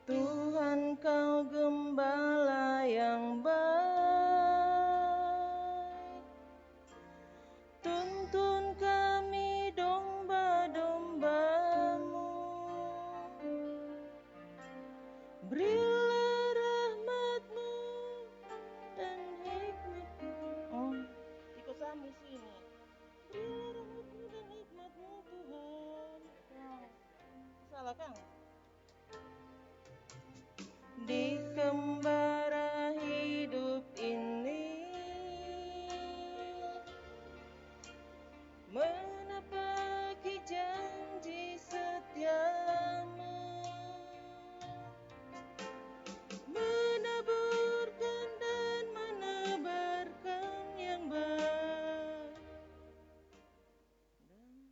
Tuhan kau gembala yang baik, tuntun kami domba-dombamu, berilah rahmat-Mu dan hikmat-Mu. Oh, ikut sambil sini. Berilah rahmat-Mu dan hikmat-Mu Tuhan. Salah kan? Di kembara hidup ini menepati janji setiamu, menaburkan dan menebarkan yang baik, dan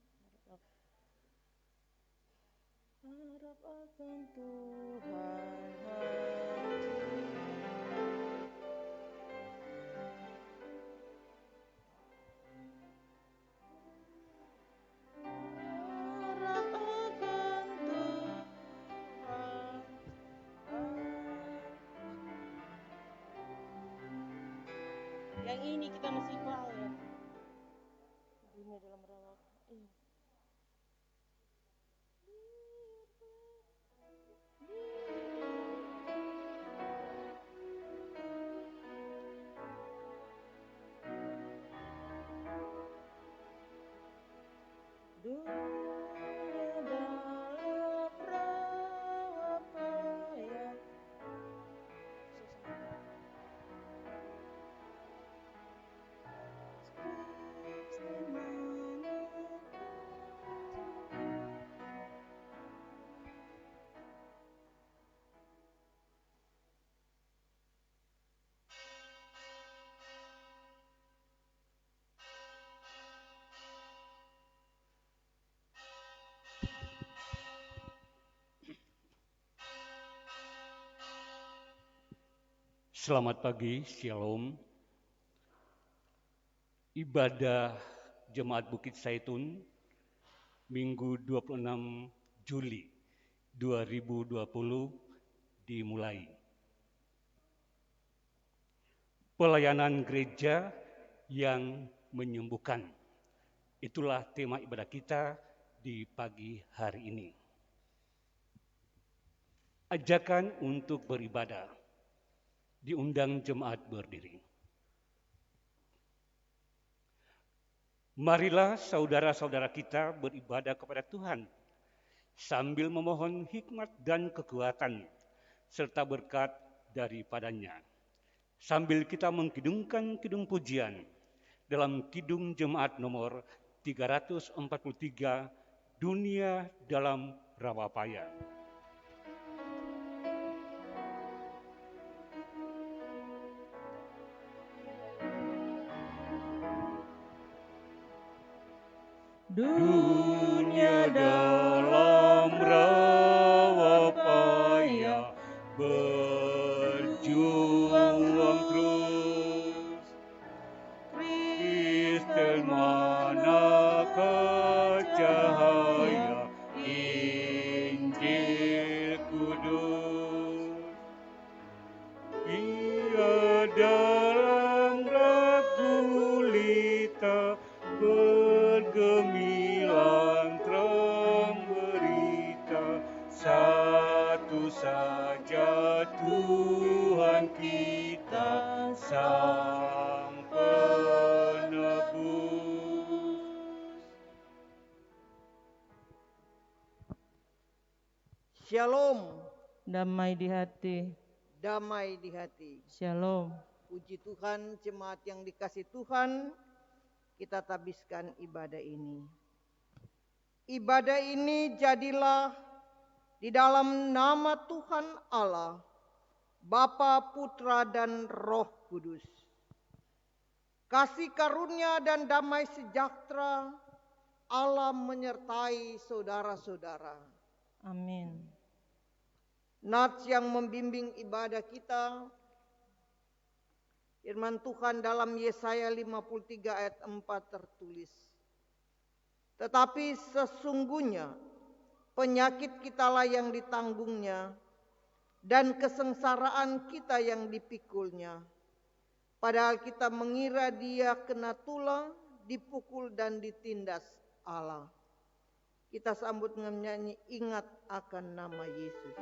harap akan Tuhan. Yang ini kita mesti bayar. Dunia dalam rawat. Dunia dalam rawat payah. Selamat pagi, Shalom. Ibadah Jemaat Bukit Zaitun, Minggu 26 Juli 2020 dimulai. Pelayanan gereja yang menyembuhkan. Itulah tema ibadah kita di pagi hari ini. Ajakan untuk beribadah. Diundang jemaat berdiri. Marilah saudara-saudara kita beribadah kepada Tuhan sambil memohon hikmat dan kekuatan serta berkat daripadanya. Sambil kita mengkidungkan kidung pujian dalam kidung jemaat nomor 343, Dunia dalam Rawa Payah. Dunia dalam rawa payah berjuang terus. Kristen manakah cahaya Injil kudus? Ia dalam gulita bergemilang terang berita, satu saja Tuhan kita sang penebus. Shalom, Damai di hati. damai di hati. Shalom. Puji Tuhan, jemaat yang dikasih Tuhan, kita tabiskan ibadah ini. Ibadah ini jadilah di dalam nama Tuhan Allah, Bapa, Putra, dan Roh Kudus. Kasih karunia dan damai sejahtera Allah menyertai saudara-saudara. Amin. Nats yang membimbing ibadah kita, firman Tuhan dalam Yesaya 53 ayat 4 tertulis. Tetapi sesungguhnya penyakit kitalah yang ditanggungnya dan kesengsaraan kita yang dipikulnya. Padahal kita mengira dia kena tulang, dipukul dan ditindas Allah. Kita sambut dengan menyanyi ingat akan nama Yesus.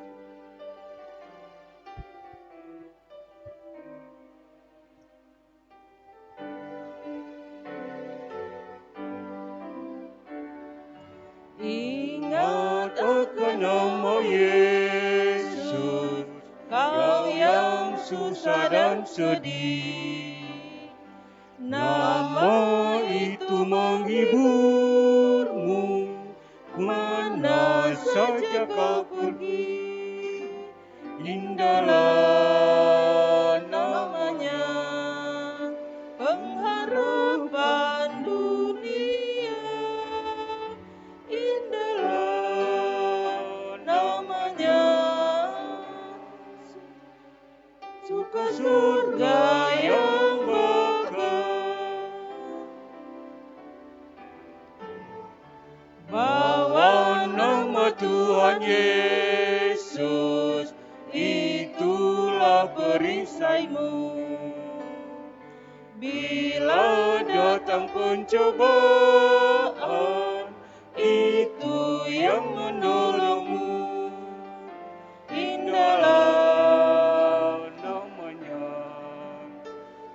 Ingat akan nama Yesus, kau yang susah dan sedih. Nama itu menghiburmu, mana saja kau pergi. Indahlah namanya, pengharapan dunia. Indahlah namanya, suka surga yang bakal. Bawa nama Tuhan Yesus, itulah perisaimu. Bila datang pencobaan, itu yang menolongmu. Indahlah namanya,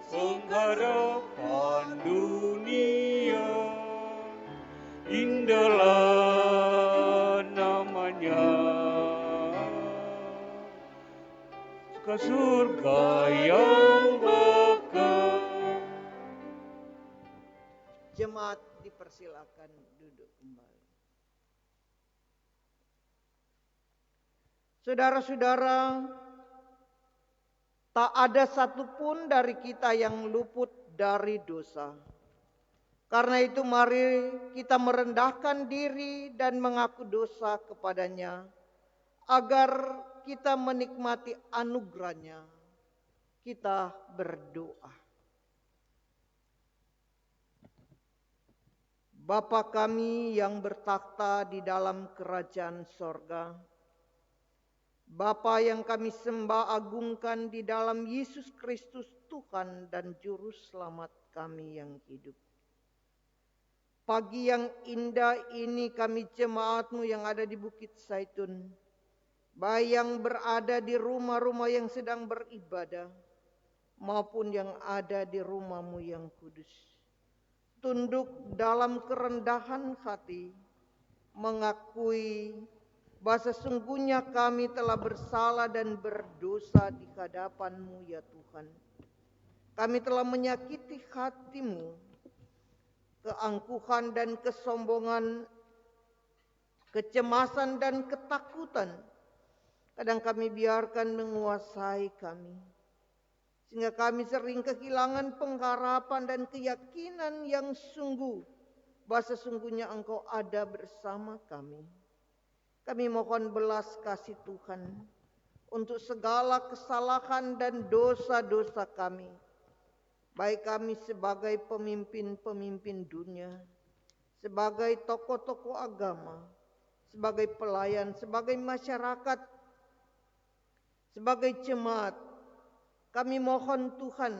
pengharapan dunia. Indahlah namanya, suka surga yang bakal. Jemaat dipersilakan duduk kembali. Saudara-saudara, tak ada satupun dari kita yang luput dari dosa. Karena itu mari kita merendahkan diri dan mengaku dosa kepadanya, agar kita menikmati anugerahnya. Kita berdoa. Bapa kami yang bertakhta di dalam kerajaan sorga, Bapa yang kami sembah agungkan di dalam Yesus Kristus Tuhan dan Juru Selamat kami yang hidup. Pagi yang indah ini kami jemaat-Mu yang ada di Bukit Zaitun, baik yang berada di rumah-rumah yang sedang beribadah, maupun yang ada di rumah-Mu yang kudus. Tunduk dalam kerendahan hati, mengakui bahwa sesungguhnya kami telah bersalah dan berdosa di hadapan-Mu ya Tuhan. Kami telah menyakiti hati-Mu, keangkuhan dan kesombongan, kecemasan dan ketakutan. Kadang kami biarkan menguasai kami. Sehingga kami sering kehilangan pengharapan dan keyakinan yang sungguh bahwa sesungguhnya Engkau ada bersama kami. Kami mohon belas kasih Tuhan untuk segala kesalahan dan dosa-dosa kami. Baik kami sebagai pemimpin-pemimpin dunia, sebagai tokoh-tokoh agama, sebagai pelayan, sebagai masyarakat, sebagai jemaat. Kami mohon Tuhan,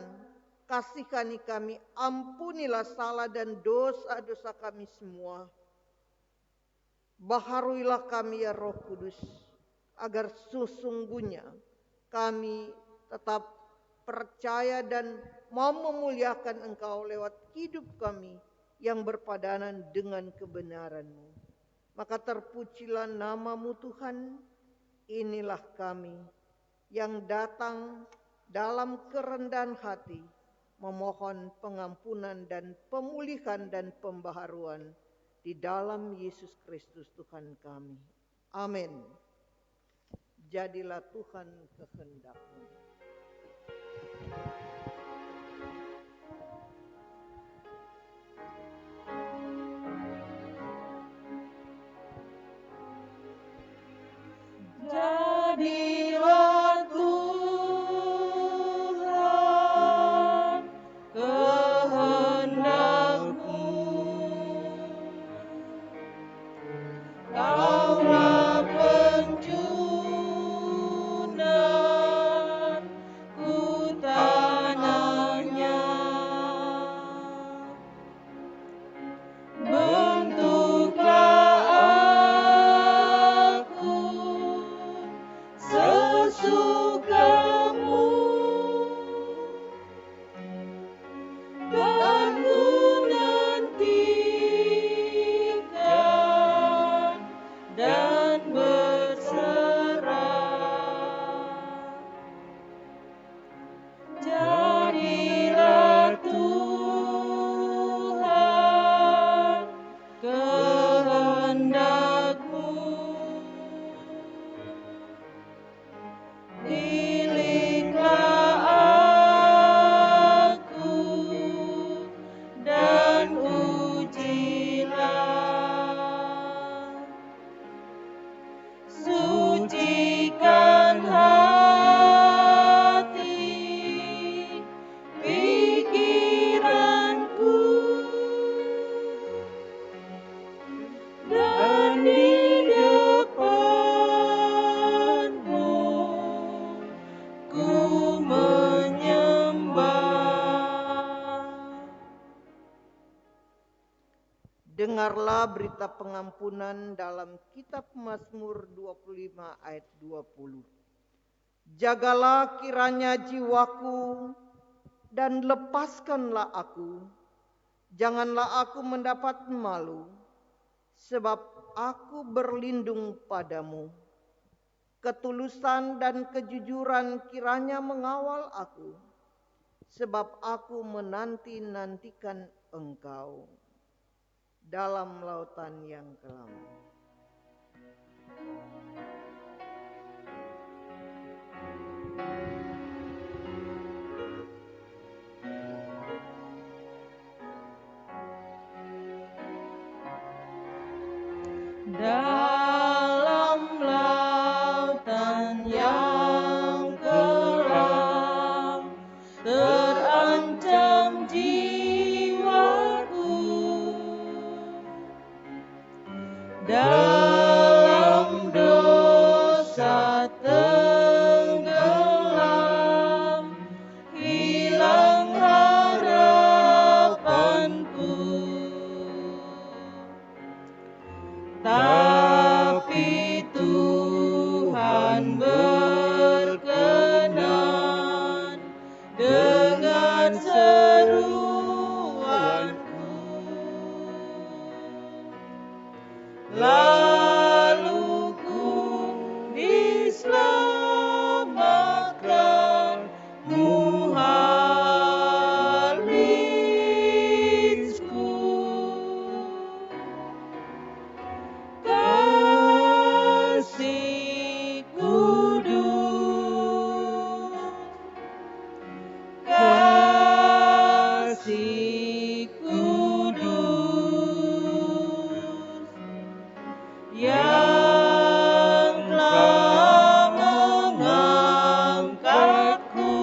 kasihani kami, ampunilah salah dan dosa-dosa kami semua. Baharuilah kami ya Roh Kudus, agar sesungguhnya kami tetap percaya dan mau memuliakan Engkau lewat hidup kami yang berpadanan dengan kebenaran-Mu. Maka terpujilah nama-Mu Tuhan, inilah kami yang datang dalam kerendahan hati, memohon pengampunan dan pemulihan dan pembaharuan di dalam Yesus Kristus Tuhan kami. Amin. Jadilah Tuhan kehendak-Mu. Jadilah Tuhan kehendak-Mu, Kaulah penjunan ku tanahnya. Bentuklah aku sesuka-Mu, dan ku nantikan dan berserah. Jadilah Tuhan kehendak-Mu, Pilihlah aku dan ujilah. Sucikan hati, pikiranku, dan di depan-Mu ku menyembah. Dengarlah berita pengampunan dalam kitab Mazmur 25 ayat 20. Jagalah kiranya jiwaku dan lepaskanlah aku. Janganlah aku mendapat malu, sebab aku berlindung padamu. Ketulusan dan kejujuran kiranya mengawal aku, sebab aku menanti-nantikan Engkau dalam lautan yang kelam. Dalam lautan yang kelam terancam jiwaku, dalam dosa tenggelam, hilang harapanku. Tapi Tuhan berkenan dengan seruanku, lalu ku diselamatkan muhalisku. Kasih kudus, kasih kudus, yang telah mengangkatku.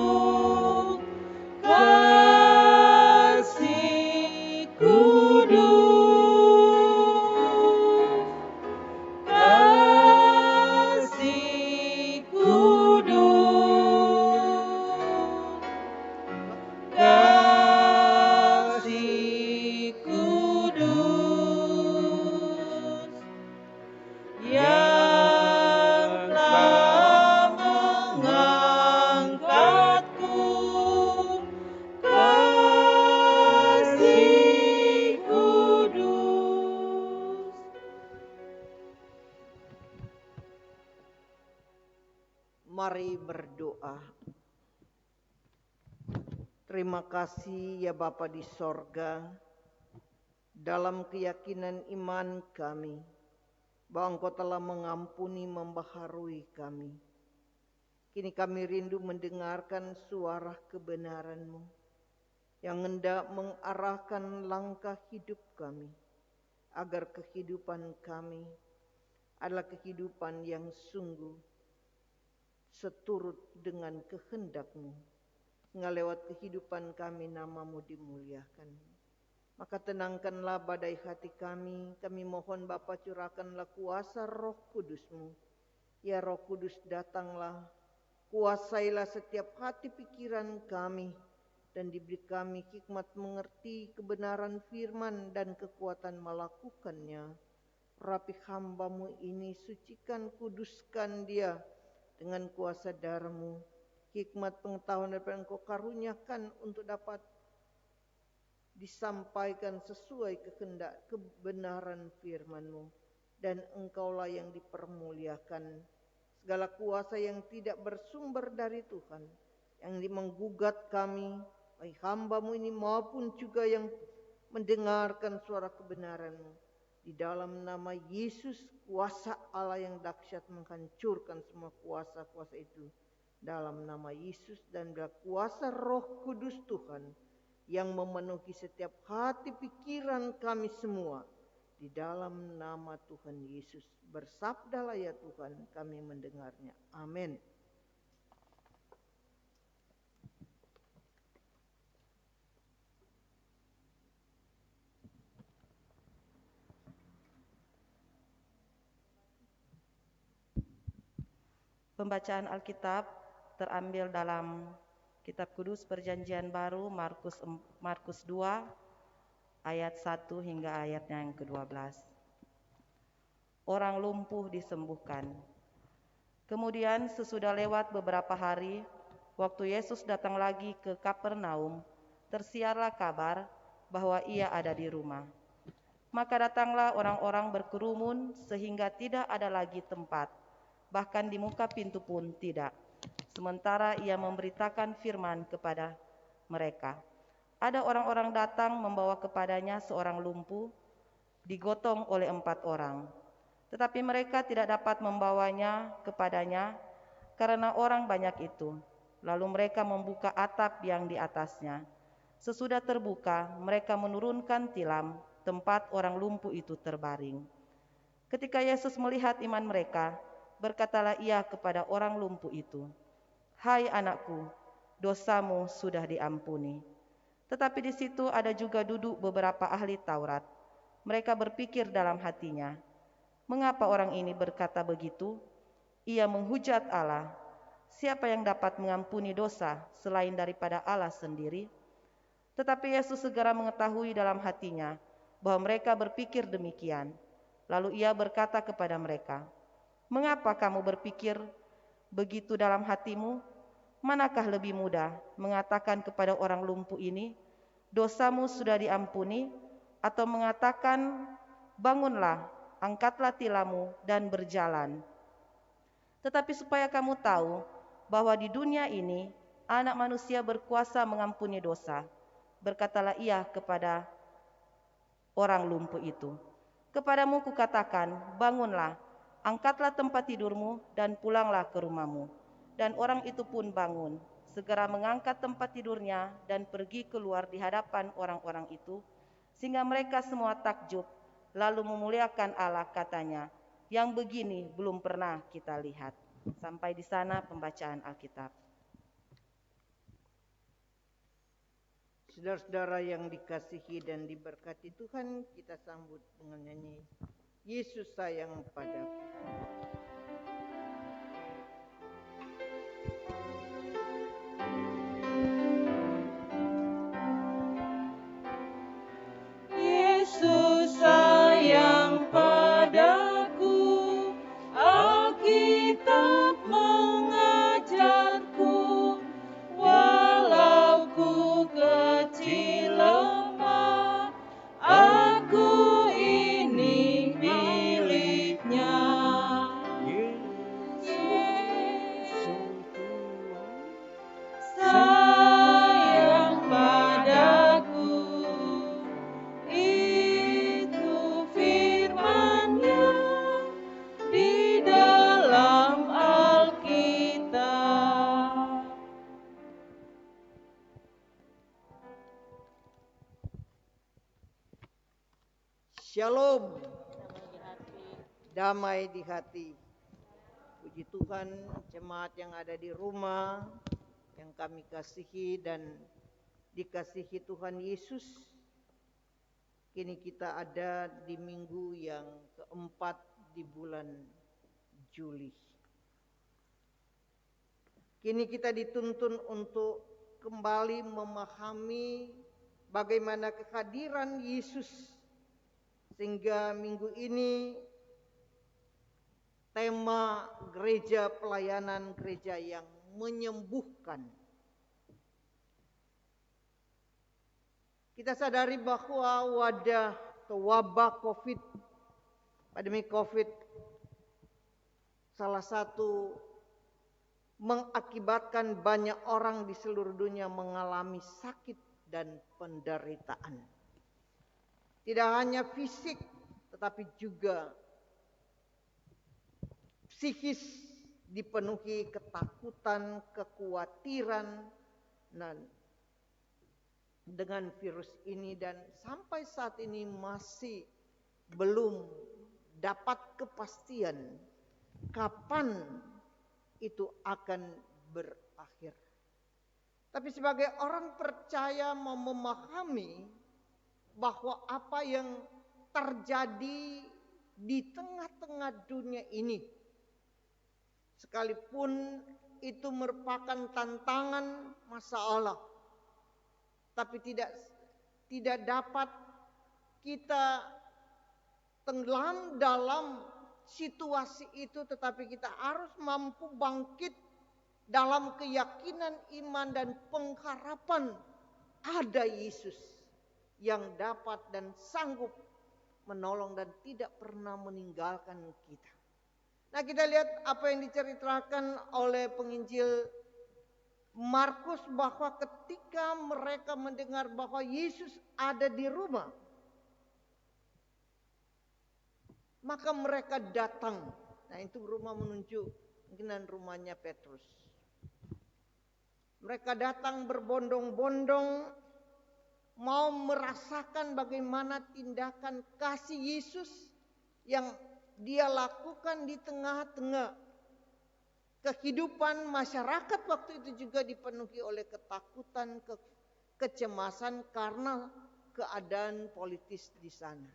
Kasih kudus, kasih kudus, kasih kudus, yang telah mengangkatku. Kasih kudus. Mari berdoa. Terima kasih ya Bapa di sorga, dalam keyakinan iman kami, bahwa Engkau telah mengampuni, membaharui kami. Kini kami rindu mendengarkan suara kebenaran-Mu yang hendak mengarahkan langkah hidup kami, agar kehidupan kami adalah kehidupan yang sungguh seturut dengan kehendak-Mu. Sehingga lewat kehidupan kami nama-Mu dimuliakan. Maka tenangkanlah badai hati kami mohon Bapa curahkanlah kuasa Roh Kudus-Mu. Ya Roh Kudus datanglah, kuasailah setiap hati pikiran kami, dan diberi kami hikmat mengerti kebenaran firman dan kekuatan melakukannya. Rapi hamba-Mu ini, sucikan, kuduskan dia dengan kuasa darah-Mu. Hikmat pengetahuan daripada Engkau karuniakan untuk dapat disampaikan sesuai kehendak kebenaran firman-Mu. Dan Engkaulah yang dipermuliakan. Segala kuasa yang tidak bersumber dari Tuhan, yang menggugat kami, baik hamba-Mu ini maupun juga yang mendengarkan suara kebenaran-Mu. Di dalam nama Yesus, kuasa Allah yang dahsyat menghancurkan semua kuasa-kuasa itu. Dalam nama Yesus dan dalam kuasa Roh Kudus Tuhan yang memenuhi setiap hati pikiran kami semua. Di dalam nama Tuhan Yesus, bersabdalah ya Tuhan, kami mendengarnya. Amin. Pembacaan Alkitab terambil dalam Kitab Kudus Perjanjian Baru Markus 2 ayat 1 hingga ayatnya yang ke-12. Orang lumpuh disembuhkan. Kemudian sesudah lewat beberapa hari, waktu Yesus datang lagi ke Kapernaum, tersiarlah kabar bahwa ia ada di rumah. Maka datanglah orang-orang berkerumun sehingga tidak ada lagi tempat, bahkan di muka pintu pun tidak. Sementara ia memberitakan firman kepada mereka. Ada orang-orang datang membawa kepadanya seorang lumpuh, digotong oleh 4 orang. Tetapi mereka tidak dapat membawanya kepadanya karena orang banyak itu. Lalu mereka membuka atap yang di atasnya. Sesudah terbuka, mereka menurunkan tilam tempat orang lumpuh itu terbaring. Ketika Yesus melihat iman mereka, berkatalah ia kepada orang lumpuh itu, "Hai anakku, dosamu sudah diampuni." Tetapi di situ ada juga duduk beberapa ahli Taurat. Mereka berpikir dalam hatinya, "Mengapa orang ini berkata begitu? Ia menghujat Allah. Siapa yang dapat mengampuni dosa selain daripada Allah sendiri?" Tetapi Yesus segera mengetahui dalam hatinya bahwa mereka berpikir demikian. Lalu ia berkata kepada mereka, "Mengapa kamu berpikir begitu dalam hatimu? Manakah lebih mudah mengatakan kepada orang lumpuh ini, 'Dosamu sudah diampuni,' atau mengatakan, 'Bangunlah, angkatlah tilammu dan berjalan'? Tetapi supaya kamu tahu bahwa di dunia ini Anak Manusia berkuasa mengampuni dosa," berkatalah ia kepada orang lumpuh itu, "Kepadamu kukatakan, bangunlah, angkatlah tempat tidurmu dan pulanglah ke rumahmu." Dan orang itu pun bangun, segera mengangkat tempat tidurnya dan pergi keluar di hadapan orang-orang itu, sehingga mereka semua takjub, lalu memuliakan Allah, katanya, "Yang begini belum pernah kita lihat." Sampai di sana pembacaan Alkitab. Saudara-saudara yang dikasihi dan diberkati Tuhan, kita sambut dengan nyanyi Yesus sayang padaku. Yesus sayang padaku, Alkitab mengajarku, walau ku kecil lemah, aku ini miliknya. Sayang padaku, itu firman-Nya di dalam Alkitab. Shalom. Damai di hati. Puji Puji Tuhan, jemaat yang ada di rumah, yang kami kasihi dan dikasihi Tuhan Yesus. Kini kita ada di minggu yang keempat di bulan Juli. Kini kita dituntun untuk kembali memahami bagaimana kehadiran Yesus, sehingga minggu ini tema gereja pelayanan gereja yang menyembuhkan. Kita sadari bahwa wabah COVID, pandemi COVID, salah satu mengakibatkan banyak orang di seluruh dunia mengalami sakit dan penderitaan. Tidak hanya fisik, tetapi juga psikis, dipenuhi ketakutan, kekhawatiran, dan dengan virus ini, dan sampai saat ini masih belum dapat kepastian kapan itu akan berakhir. Tapi sebagai orang percaya mau memahami bahwa apa yang terjadi di tengah-tengah dunia ini, sekalipun itu merupakan tantangan masalah, tapi tidak dapat kita tenggelam dalam situasi itu, tetapi kita harus mampu bangkit dalam keyakinan iman dan pengharapan ada Yesus yang dapat dan sanggup menolong dan tidak pernah meninggalkan kita. Nah, kita lihat apa yang diceritakan oleh penginjil Markus, bahwa ketika mereka mendengar bahwa Yesus ada di rumah, maka mereka datang. Nah, itu rumah menunjuk mungkinan rumahnya Petrus. Mereka datang berbondong-bondong mau merasakan bagaimana tindakan kasih Yesus yang dia lakukan di tengah-tengah kehidupan masyarakat waktu itu, juga dipenuhi oleh ketakutan, kecemasan karena keadaan politis di sana.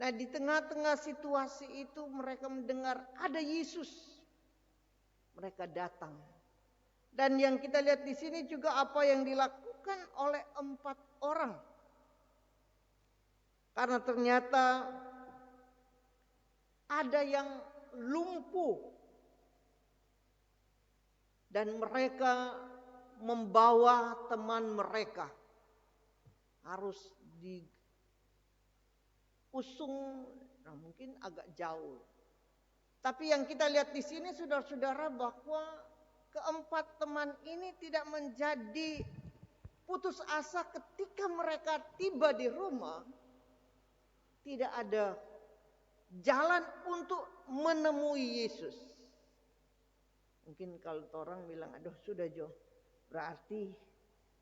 Nah, di tengah-tengah situasi itu mereka mendengar ada Yesus. Mereka datang. Dan yang kita lihat di sini juga apa yang dilakukan oleh 4 orang. Karena ternyata ada yang lumpuh dan mereka membawa teman mereka, harus diusung, nah mungkin agak jauh. Tapi yang kita lihat di sini, saudara-saudara, bahwa 4 teman ini tidak menjadi putus asa ketika mereka tiba di rumah. Tidak ada jalan untuk menemui Yesus. Mungkin kalau orang bilang, aduh sudah Jo, berarti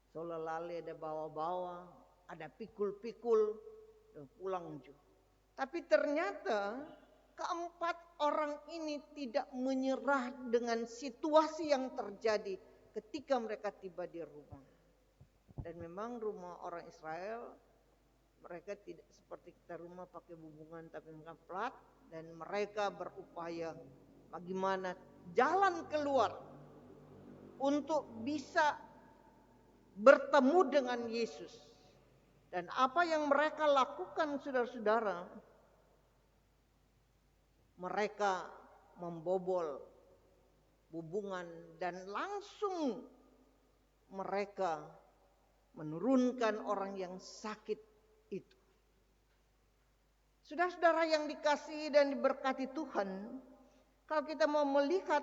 soalnya lali ada bawa-bawa, ada pikul-pikul, udah pulang Jo. Tapi ternyata 4 orang ini tidak menyerah dengan situasi yang terjadi ketika mereka tiba di rumah. Dan memang rumah orang Israel, mereka tidak seperti kita rumah pakai bumbungan tapi bukan plat, dan mereka berupaya bagaimana jalan keluar untuk bisa bertemu dengan Yesus. Dan apa yang mereka lakukan, saudara-saudara, mereka membobol bumbungan dan langsung mereka menurunkan orang yang sakit itu. Saudara-saudara yang dikasihi dan diberkati Tuhan, kalau kita mau melihat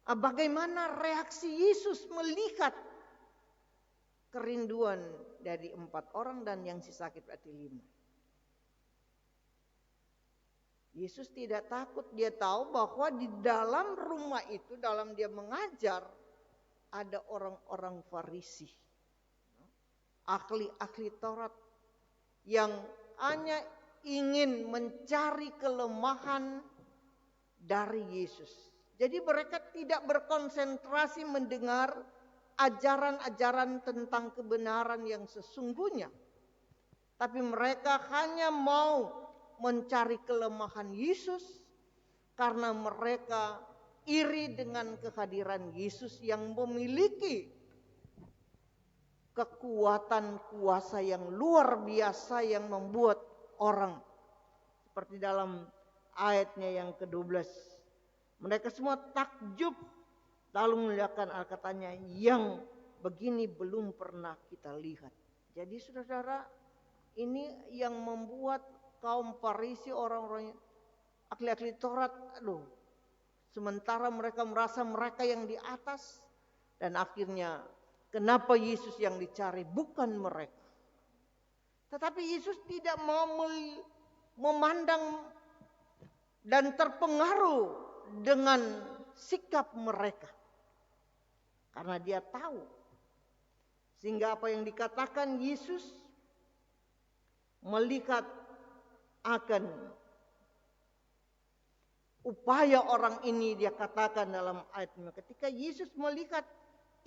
bagaimana reaksi Yesus melihat kerinduan dari 4 orang dan yang si sakit berarti 5. Yesus tidak takut, dia tahu bahwa di dalam rumah itu, dalam dia mengajar, ada orang-orang Farisi, ahli-ahli Taurat yang hanya ingin mencari kelemahan dari Yesus. Jadi mereka tidak berkonsentrasi mendengar ajaran-ajaran tentang kebenaran yang sesungguhnya. Tapi mereka hanya mau mencari kelemahan Yesus karena mereka iri dengan kehadiran Yesus yang memiliki kekuatan kuasa yang luar biasa yang membuat orang seperti dalam ayatnya yang ke-12. Mereka semua takjub lalu melihatkan Alkatanya yang begini belum pernah kita lihat. Jadi saudara-saudara, ini yang membuat kaum Farisi, orang-orang ahli-ahli Taurat, sementara mereka merasa mereka yang di atas, dan akhirnya kenapa Yesus yang dicari bukan mereka. Tetapi Yesus tidak mau memandang dan terpengaruh dengan sikap mereka. Karena dia tahu. Sehingga apa yang dikatakan Yesus melihat akan upaya orang ini, dia katakan dalam ayatnya, ketika Yesus melihat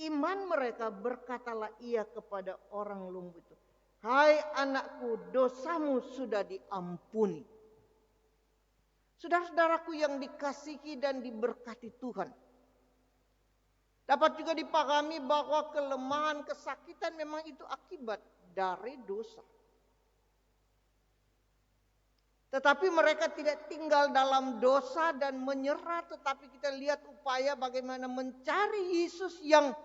iman mereka, berkatalah ia kepada orang lumpuh itu, hai anakku, dosamu sudah diampuni. Saudara-saudaraku yang dikasihi dan diberkati Tuhan, dapat juga dipahami bahwa kelemahan, kesakitan memang itu akibat dari dosa. Tetapi mereka tidak tinggal dalam dosa dan menyerah, tetapi kita lihat upaya bagaimana mencari Yesus yang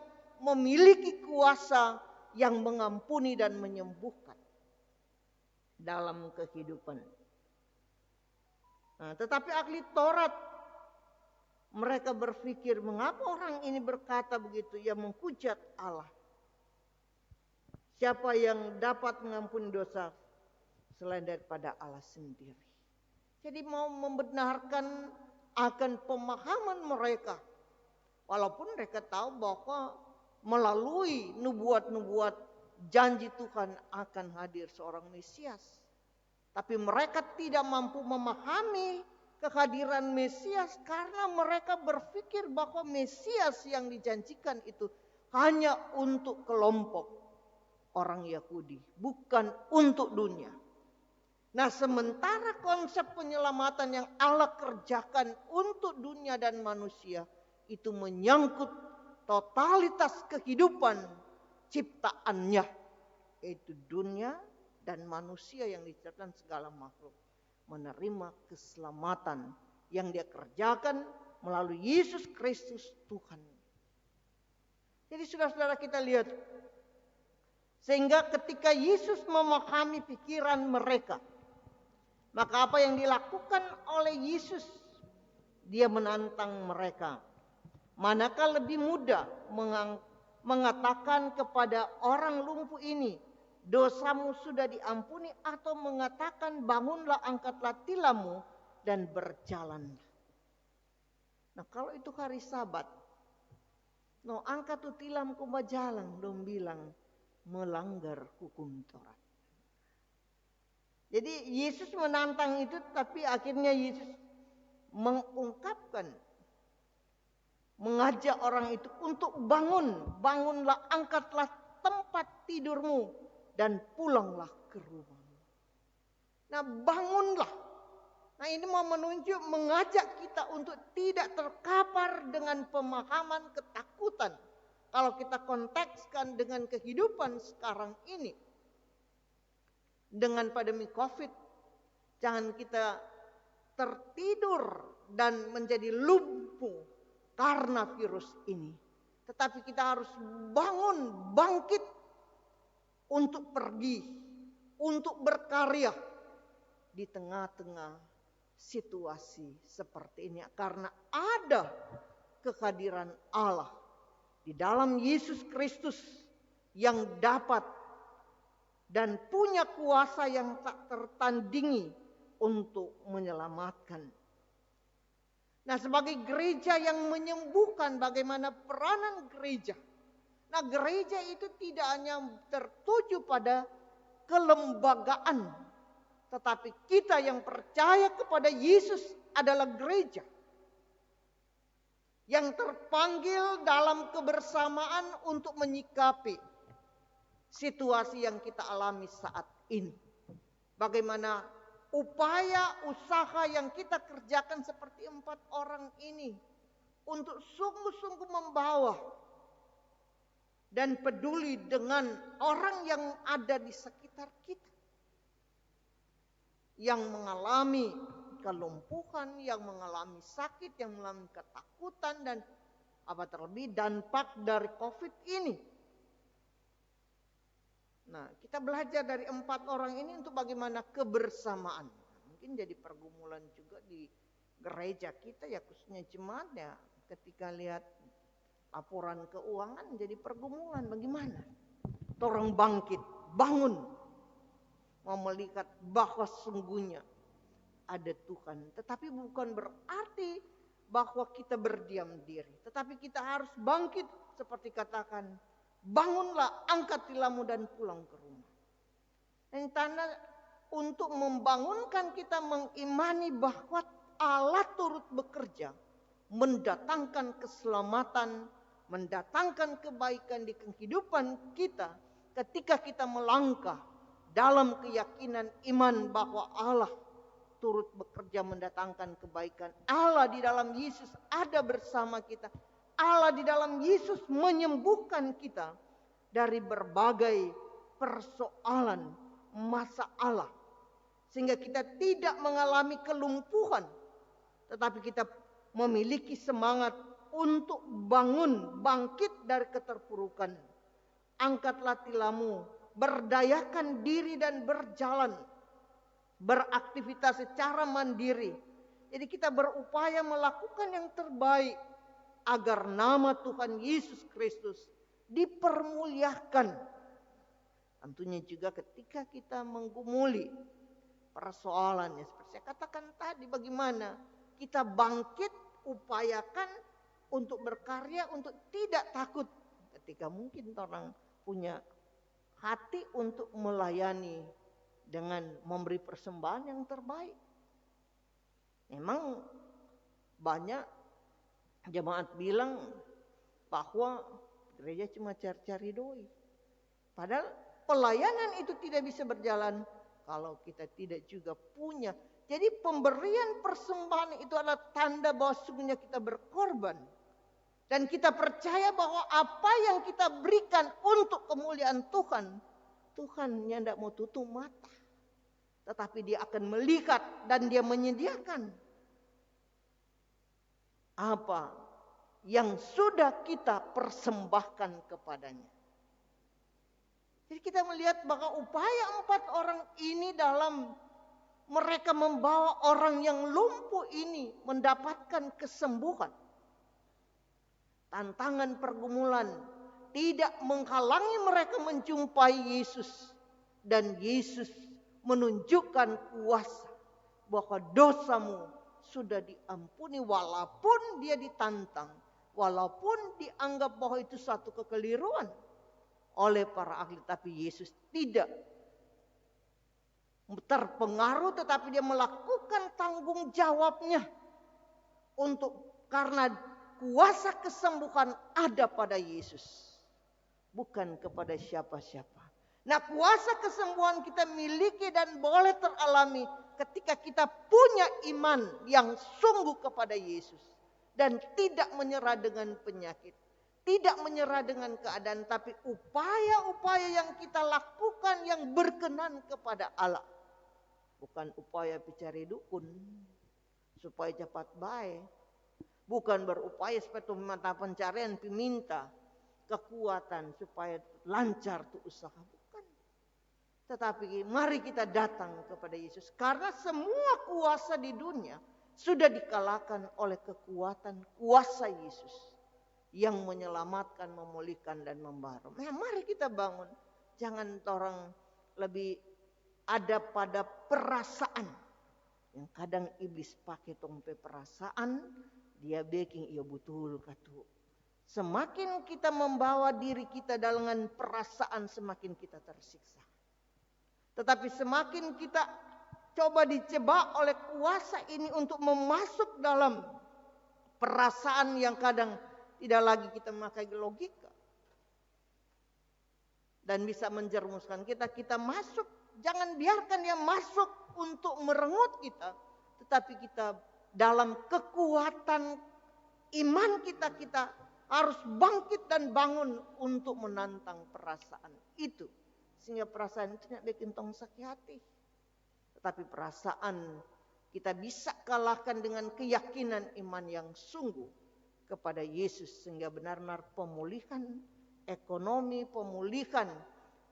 memiliki kuasa yang mengampuni dan menyembuhkan dalam kehidupan. Nah, tetapi ahli Taurat, mereka berpikir, mengapa orang ini berkata begitu? Ia menghujat Allah. Siapa yang dapat mengampuni dosa selain daripada Allah sendiri? Jadi mau membenarkan akan pemahaman mereka. Walaupun mereka tahu bahwa melalui nubuat-nubuat janji Tuhan akan hadir seorang Mesias. Tapi mereka tidak mampu memahami kehadiran Mesias karena mereka berpikir bahwa Mesias yang dijanjikan itu hanya untuk kelompok orang Yahudi, bukan untuk dunia. Nah, sementara konsep penyelamatan yang Allah kerjakan untuk dunia dan manusia itu menyangkut totalitas kehidupan ciptaannya, yaitu dunia dan manusia yang diciptakan segala makhluk menerima keselamatan yang dia kerjakan melalui Yesus Kristus Tuhan. Jadi saudara-saudara, kita lihat, sehingga ketika Yesus memahami pikiran mereka, maka apa yang dilakukan oleh Yesus? Dia menantang mereka. Manakah lebih mudah mengatakan kepada orang lumpuh ini, dosamu sudah diampuni, atau mengatakan bangunlah, angkatlah tilammu dan berjalanlah. Nah, kalau itu hari Sabat, angkat tu tilam ku berjalan, dong bilang melanggar hukum Taurat. Jadi Yesus menantang itu, tapi akhirnya Yesus mengungkapkan, mengajak orang itu untuk bangunlah, angkatlah tempat tidurmu dan pulanglah ke rumahmu. Nah, bangunlah. Nah, ini mau menunjuk, mengajak kita untuk tidak terkapar dengan pemahaman ketakutan. Kalau kita kontekskan dengan kehidupan sekarang ini, dengan pandemi COVID, jangan kita tertidur dan menjadi lumpuh karena virus ini. Tetapi kita harus bangun, bangkit untuk pergi, untuk berkarya di tengah-tengah situasi seperti ini. Karena ada kehadiran Allah di dalam Yesus Kristus yang dapat dan punya kuasa yang tak tertandingi untuk menyelamatkan. Nah, sebagai gereja yang menyembuhkan, bagaimana peranan gereja? Nah, gereja itu tidak hanya tertuju pada kelembagaan, tetapi kita yang percaya kepada Yesus adalah gereja. yang terpanggil dalam kebersamaan untuk menyikapi situasi yang kita alami saat ini. Bagaimana upaya usaha yang kita kerjakan seperti 4 orang ini untuk sungguh-sungguh membawa dan peduli dengan orang yang ada di sekitar kita, yang mengalami kelumpuhan, yang mengalami sakit, yang mengalami ketakutan, dan terlebih dampak dari COVID ini. Nah, kita belajar dari 4 orang ini untuk bagaimana kebersamaan. Mungkin jadi pergumulan juga di gereja kita ya, khususnya jemaat ya. Ketika lihat laporan keuangan jadi pergumulan, bagaimana? Orang bangkit, bangun, mau melihat bahwa sungguhnya ada Tuhan. Tetapi bukan berarti bahwa kita berdiam diri. Tetapi kita harus bangkit seperti katakan, bangunlah, angkat tilammu dan pulang ke rumah. Yang tanda untuk membangunkan kita mengimani bahwa Allah turut bekerja, mendatangkan keselamatan, mendatangkan kebaikan di kehidupan kita ketika kita melangkah dalam keyakinan iman bahwa Allah turut bekerja mendatangkan kebaikan. Allah di dalam Yesus ada bersama kita. Allah di dalam Yesus menyembuhkan kita dari berbagai persoalan, masalah. Sehingga kita tidak mengalami kelumpuhan. Tetapi kita memiliki semangat untuk bangun, bangkit dari keterpurukan. Angkatlah tilammu, berdayakan diri dan berjalan. Beraktivitas secara mandiri. Jadi kita berupaya melakukan yang terbaik agar nama Tuhan Yesus Kristus dipermuliakan. Tentunya juga ketika kita menggumuli persoalannya, seperti saya katakan tadi, bagaimana kita bangkit, upayakan untuk berkarya, untuk tidak takut ketika mungkin orang punya hati untuk melayani dengan memberi persembahan yang terbaik. Memang banyak jemaat bilang bahwa gereja cuma cari-cari doi. Padahal pelayanan itu tidak bisa berjalan kalau kita tidak juga punya. Jadi pemberian persembahan itu adalah tanda bahwa sungguhnya kita berkorban. Dan kita percaya bahwa apa yang kita berikan untuk kemuliaan Tuhan, Tuhan yang tidak mau tutup mata. Tetapi dia akan melihat dan dia menyediakan apa yang sudah kita persembahkan kepadanya. Jadi kita melihat bahwa upaya 4 orang ini dalam mereka membawa orang yang lumpuh ini mendapatkan kesembuhan. Tantangan pergumulan tidak menghalangi mereka menjumpai Yesus. Dan Yesus menunjukkan kuasa bahwa dosamu sudah diampuni walaupun dia ditantang. Walaupun dianggap bahwa itu satu kekeliruan oleh para ahli. Tapi Yesus tidak terpengaruh, tetapi dia melakukan tanggung jawabnya. Karena kuasa kesembuhan ada pada Yesus. Bukan kepada siapa-siapa. Nah, kuasa kesembuhan kita miliki dan boleh teralami ketika kita punya iman yang sungguh kepada Yesus. Dan tidak menyerah dengan penyakit. Tidak menyerah dengan keadaan. Tapi upaya-upaya yang kita lakukan yang berkenan kepada Allah. Bukan upaya mencari dukun. Supaya cepat baik. Bukan berupaya supaya mata pencarian diminta kekuatan supaya lancar tuh usaha. Bukan. Tetapi mari kita datang kepada Yesus. Karena semua kuasa di dunia sudah dikalahkan oleh kekuatan kuasa Yesus. Yang menyelamatkan, memulihkan dan membaharui. Nah, mari kita bangun. Jangan orang lebih ada pada perasaan. Yang kadang iblis pakai tompe perasaan. Dia baking, iya betul katu. Semakin kita membawa diri kita dengan perasaan, semakin kita tersiksa. Tetapi semakin kita coba dijebak oleh kuasa ini untuk memasuk dalam perasaan yang kadang tidak lagi kita memakai logika dan bisa menjerumuskan kita. Kita masuk, jangan biarkan dia masuk untuk merengut kita, tetapi kita dalam kekuatan iman kita harus bangkit dan bangun untuk menantang perasaan itu. Sehingga perasaan itu tidak bikin tong sakit hati. Tetapi perasaan kita bisa kalahkan dengan keyakinan iman yang sungguh kepada Yesus. Sehingga benar-benar pemulihan ekonomi, pemulihan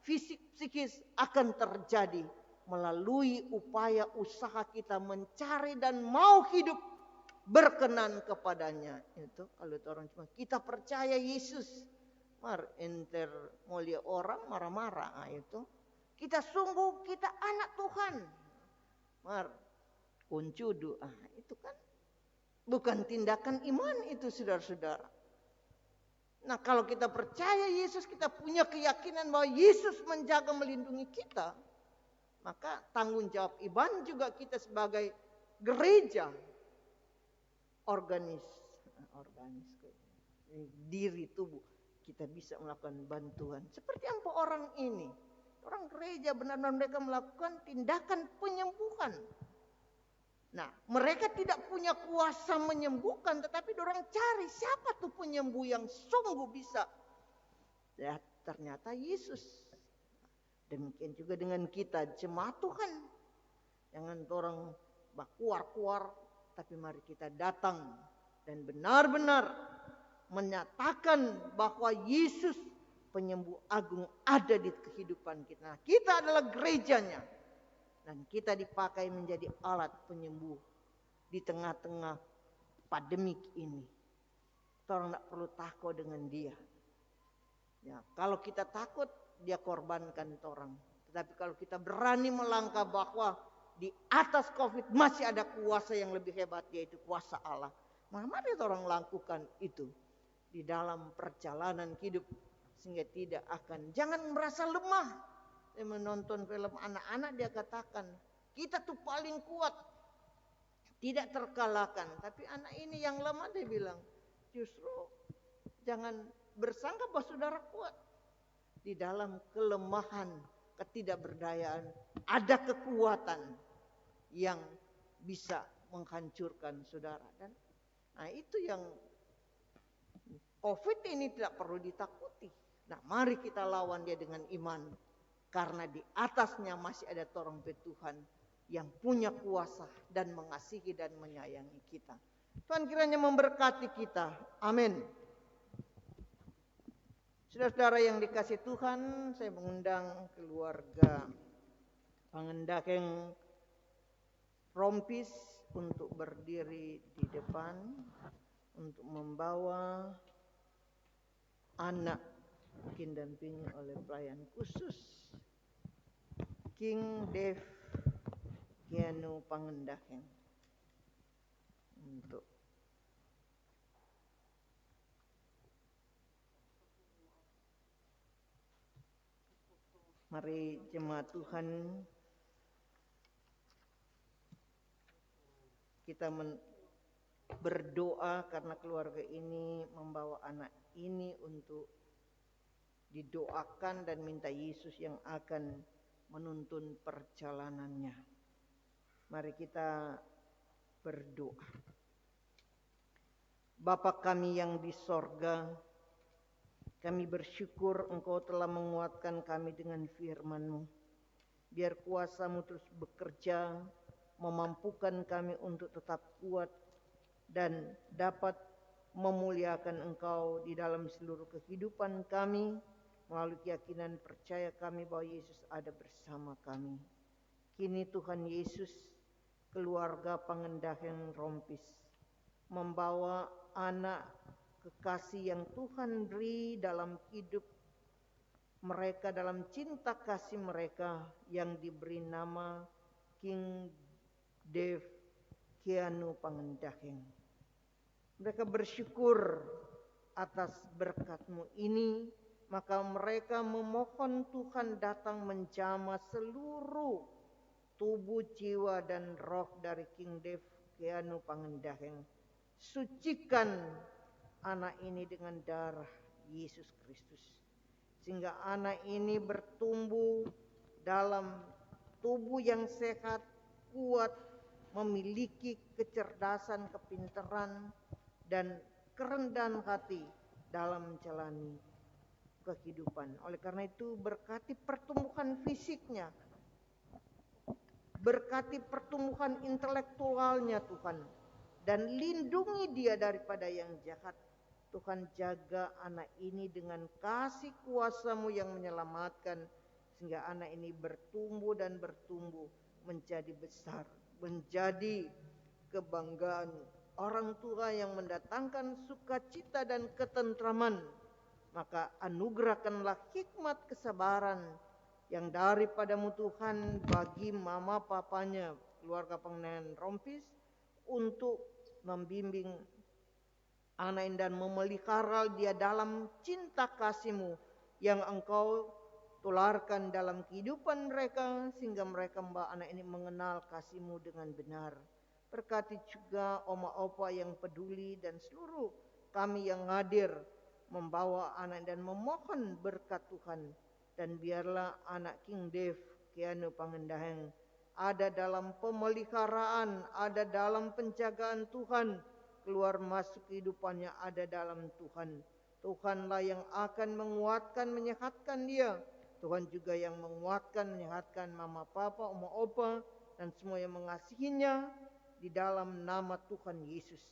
fisik psikis akan terjadi melalui upaya usaha kita mencari dan mau hidup berkenan kepadanya. Itu kalau itu orang cuma kita percaya Yesus, enter mulia orang marah-marah. Itu kita sungguh kita anak Tuhan, kuncudu. Itu kan bukan tindakan iman itu, saudara-saudara. Nah, kalau kita percaya Yesus, kita punya keyakinan bahwa Yesus menjaga melindungi kita, maka tanggung jawab iman juga kita sebagai gereja, organis diri tubuh, kita bisa melakukan bantuan. Seperti apa orang ini, orang gereja benar-benar mereka melakukan tindakan penyembuhan. Nah, mereka tidak punya kuasa menyembuhkan, tetapi orang cari siapa tuh penyembuh yang sungguh bisa. Ya, ternyata Yesus. Demikian juga dengan kita, jemaat Tuhan. Jangan orang kuar-kuar, tapi mari kita datang dan benar-benar menyatakan bahwa Yesus penyembuh agung ada di kehidupan kita. Nah, kita adalah gerejanya. Dan kita dipakai menjadi alat penyembuh di tengah-tengah pandemik ini. Orang tidak perlu takut dengan dia. Ya, kalau kita takut, dia korbankan orang. Tetapi kalau kita berani melangkah bahwa di atas COVID masih ada kuasa yang lebih hebat, yaitu kuasa Allah. Mari orang lakukan itu di dalam perjalanan hidup sehingga tidak akan. Jangan merasa lemah. Saya menonton film anak-anak, dia katakan kita tuh paling kuat, tidak terkalahkan. Tapi anak ini yang lemah, dia bilang justru jangan bersangka bahwa saudara kuat. Di dalam kelemahan, ketidakberdayaan ada kekuatan yang bisa menghancurkan saudara. Dan nah, itu yang COVID ini tidak perlu ditakuti. Nah, mari kita lawan dia dengan iman. Karena di atasnya masih ada trompet Tuhan yang punya kuasa dan mengasihi dan menyayangi kita. Tuhan kiranya memberkati kita. Amin. Saudara-saudara yang dikasih Tuhan, saya mengundang keluarga Pangendakeng Rompis untuk berdiri di depan untuk membawa anak didampingi oleh pelayan khusus King Dev Kianu Pangendakeng untuk mari jemaat Tuhan kita berdoa karena keluarga ini membawa anak ini untuk didoakan dan minta Yesus yang akan menuntun perjalanannya. Mari kita berdoa. Bapa kami yang di sorga, kami bersyukur Engkau telah menguatkan kami dengan firman-Mu. Biar kuasa-Mu terus bekerja, memampukan kami untuk tetap kuat dan dapat memuliakan Engkau di dalam seluruh kehidupan kami, melalui keyakinan percaya kami bahwa Yesus ada bersama kami. Kini Tuhan Yesus, keluarga Pangendakeng Rompis, membawa anak kekasih yang Tuhan beri dalam hidup mereka, dalam cinta kasih mereka yang diberi nama King Dev Kianu Pangendakeng. Mereka bersyukur atas berkat-Mu ini. Maka mereka memohon Tuhan datang menjamah seluruh tubuh, jiwa, dan roh dari King Dev Kianu Pangendakeng. Sucikan anak ini dengan darah Yesus Kristus, sehingga anak ini bertumbuh dalam tubuh yang sehat, kuat, memiliki kecerdasan, kepintaran, dan kerendahan hati dalam menjalani kehidupan. Oleh karena itu, berkati pertumbuhan fisiknya, berkati pertumbuhan intelektualnya Tuhan, dan lindungi dia daripada yang jahat. Tuhan, jaga anak ini dengan kasih kuasa-Mu yang menyelamatkan, sehingga anak ini bertumbuh dan bertumbuh menjadi besar, menjadi kebanggaan orang tua yang mendatangkan sukacita dan ketentraman. Maka anugerahkanlah hikmat kesabaran yang daripada-Mu Tuhan bagi mama papanya, keluarga Pengendalian Rompis, untuk membimbing anak ini dan memelihara dia dalam cinta kasih-Mu yang Engkau tularkan dalam kehidupan mereka, sehingga mereka anak ini mengenal kasih-Mu dengan benar. Berkati juga oma opa yang peduli dan seluruh kami yang hadir membawa anak dan memohon berkat Tuhan. Dan biarlah anak King Dave Keanu Pangendaheng ada dalam pemeliharaan, ada dalam penjagaan Tuhan, keluar masuk kehidupannya ada dalam Tuhan. Tuhanlah yang akan menguatkan, menyehatkan dia. Tuhan juga yang menguatkan, menyehatkan mama papa, oma opa, dan semua yang mengasihinya di dalam nama Tuhan Yesus.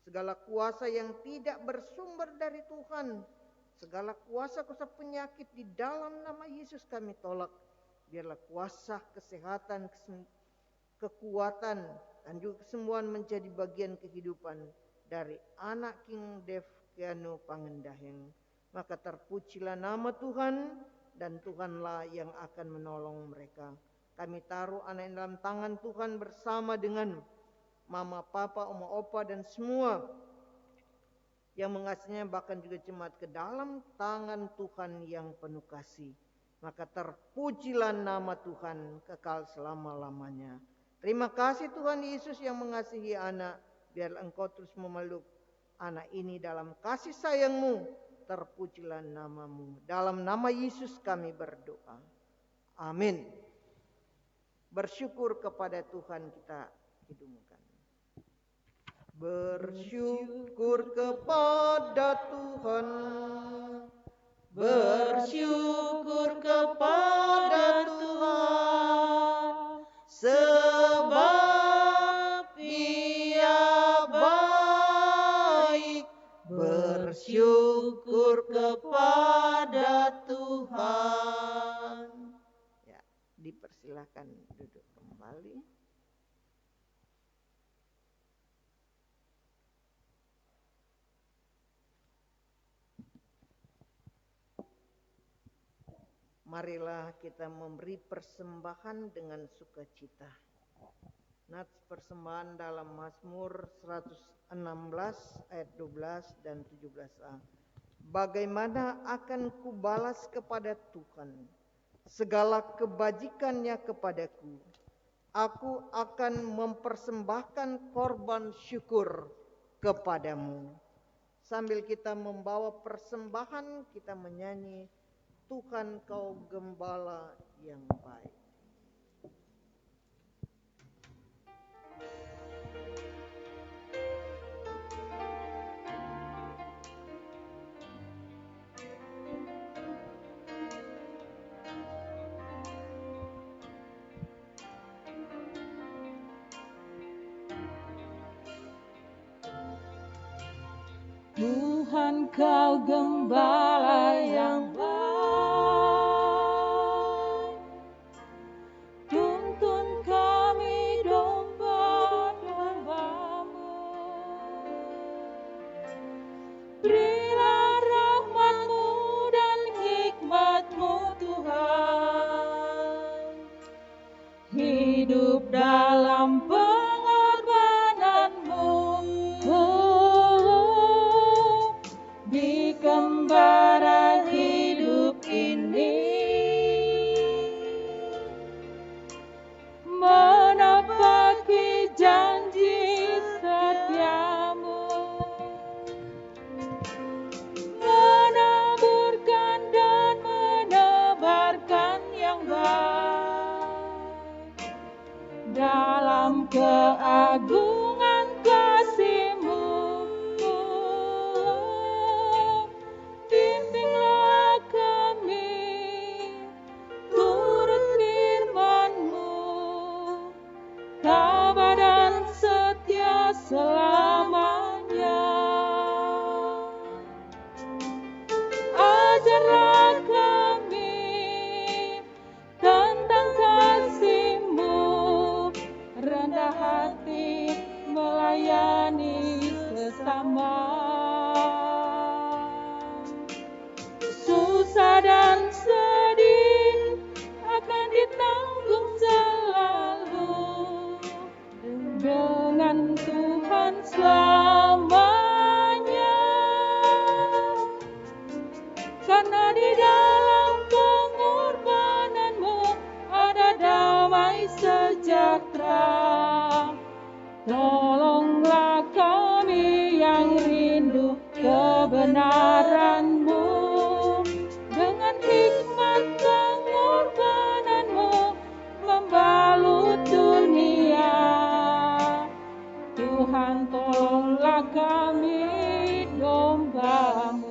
Segala kuasa yang tidak bersumber dari Tuhan, segala kuasa-kuasa penyakit di dalam nama Yesus kami tolak. Biarlah kuasa kesehatan, kekuatan, dan juga kesembuhan menjadi bagian kehidupan dari anak King Dave Keanu Pangendaheng. Maka terpujilah nama Tuhan, dan Tuhanlah yang akan menolong mereka. Kami taruh anak ini dalam tangan Tuhan bersama dengan mama, papa, oma, opa, dan semua yang mengasihinya, bahkan juga jemaat, ke dalam tangan Tuhan yang penuh kasih. Maka terpujilah nama Tuhan kekal selama-lamanya. Terima kasih Tuhan Yesus yang mengasihi anak. Biarlah Engkau terus memeluk anak ini dalam kasih sayang-Mu. Terpujilah nama-Mu. Dalam nama Yesus kami berdoa. Amin. Bersyukur kepada Tuhan kita hidupkan. Bersyukur kepada Tuhan, bersyukur kepada Tuhan, sebab Ia baik. Bersyukur kepada Tuhan. Ya, dipersilakan duduk kembali. Marilah kita memberi persembahan dengan sukacita. Nats persembahan dalam Mazmur 116 ayat 12 dan 17a. Bagaimana akan kubalas kepada Tuhan segala kebajikannya kepadaku? Aku akan mempersembahkan korban syukur kepadamu. Sambil kita membawa persembahan, kita menyanyi, Tuhan kau gembala yang baik. Tuhan kau gembala yang baik, tuntun kami domba-domba-Mu. Berilah rahmat-Mu dan hikmat-Mu Tuhan, hidup dalam pengorbanan-Mu. Di kembaran agungan kasih-Mu. Bimbinglah kami turut firman-Mu, tabah dan setia selamanya. Ajarlah kami tentang kasih-Mu, rendah hati melayani sesama. Susah dan sedih akan ditanggung selalu dengan Tuhan selamanya. Karena di dalam pengorbanan-Mu ada damai sejahtera. Tolonglah kami yang rindu kebenaran-Mu, dengan hikmat pengorbanan-Mu membalut dunia. Tuhan, tolonglah kami domba-Mu.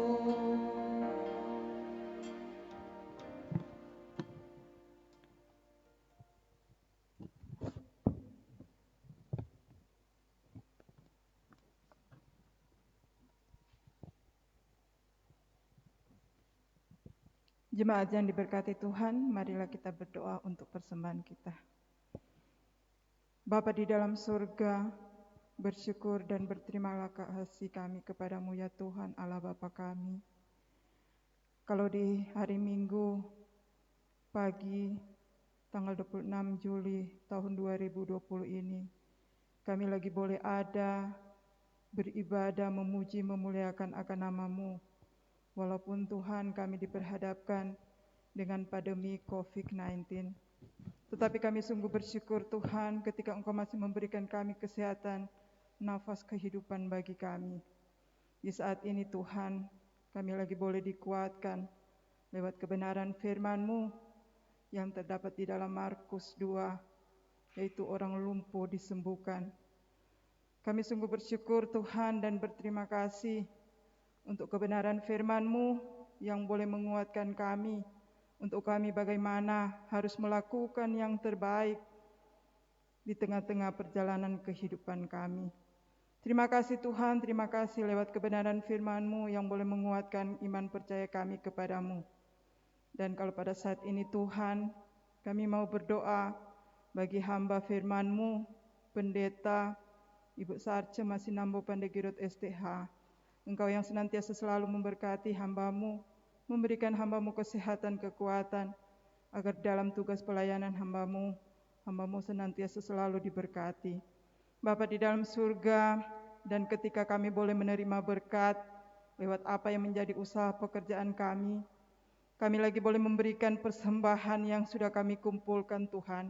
Jemaat yang diberkati Tuhan, marilah kita berdoa untuk persembahan kita. Bapa di dalam surga, bersyukur dan berterimalah kasih kami kepadamu ya Tuhan Allah Bapa kami. Kalau di hari Minggu pagi tanggal 26 Juli tahun 2020 ini, kami lagi boleh ada, beribadah, memuji, memuliakan akan nama-Mu. Walaupun Tuhan kami diperhadapkan dengan pandemi COVID-19. Tetapi kami sungguh bersyukur Tuhan ketika Engkau masih memberikan kami kesehatan, nafas kehidupan bagi kami. Di saat ini Tuhan, kami lagi boleh dikuatkan lewat kebenaran firman-Mu yang terdapat di dalam Markus 2, yaitu orang lumpuh disembuhkan. Kami sungguh bersyukur Tuhan dan berterima kasih untuk kebenaran firman-Mu yang boleh menguatkan kami, untuk kami bagaimana harus melakukan yang terbaik di tengah-tengah perjalanan kehidupan kami. Terima kasih Tuhan, terima kasih lewat kebenaran firman-Mu yang boleh menguatkan iman percaya kami kepadamu. Dan kalau pada saat ini Tuhan, kami mau berdoa bagi hamba firman-Mu, Pendeta Ibu Sarce Masinambo Pandegirot STH. Engkau yang senantiasa selalu memberkati hamba-Mu, memberikan hamba-Mu kesehatan, kekuatan, agar dalam tugas pelayanan hamba-Mu senantiasa selalu diberkati. Bapa di dalam surga, dan ketika kami boleh menerima berkat lewat apa yang menjadi usaha pekerjaan kami lagi boleh memberikan persembahan yang sudah kami kumpulkan Tuhan.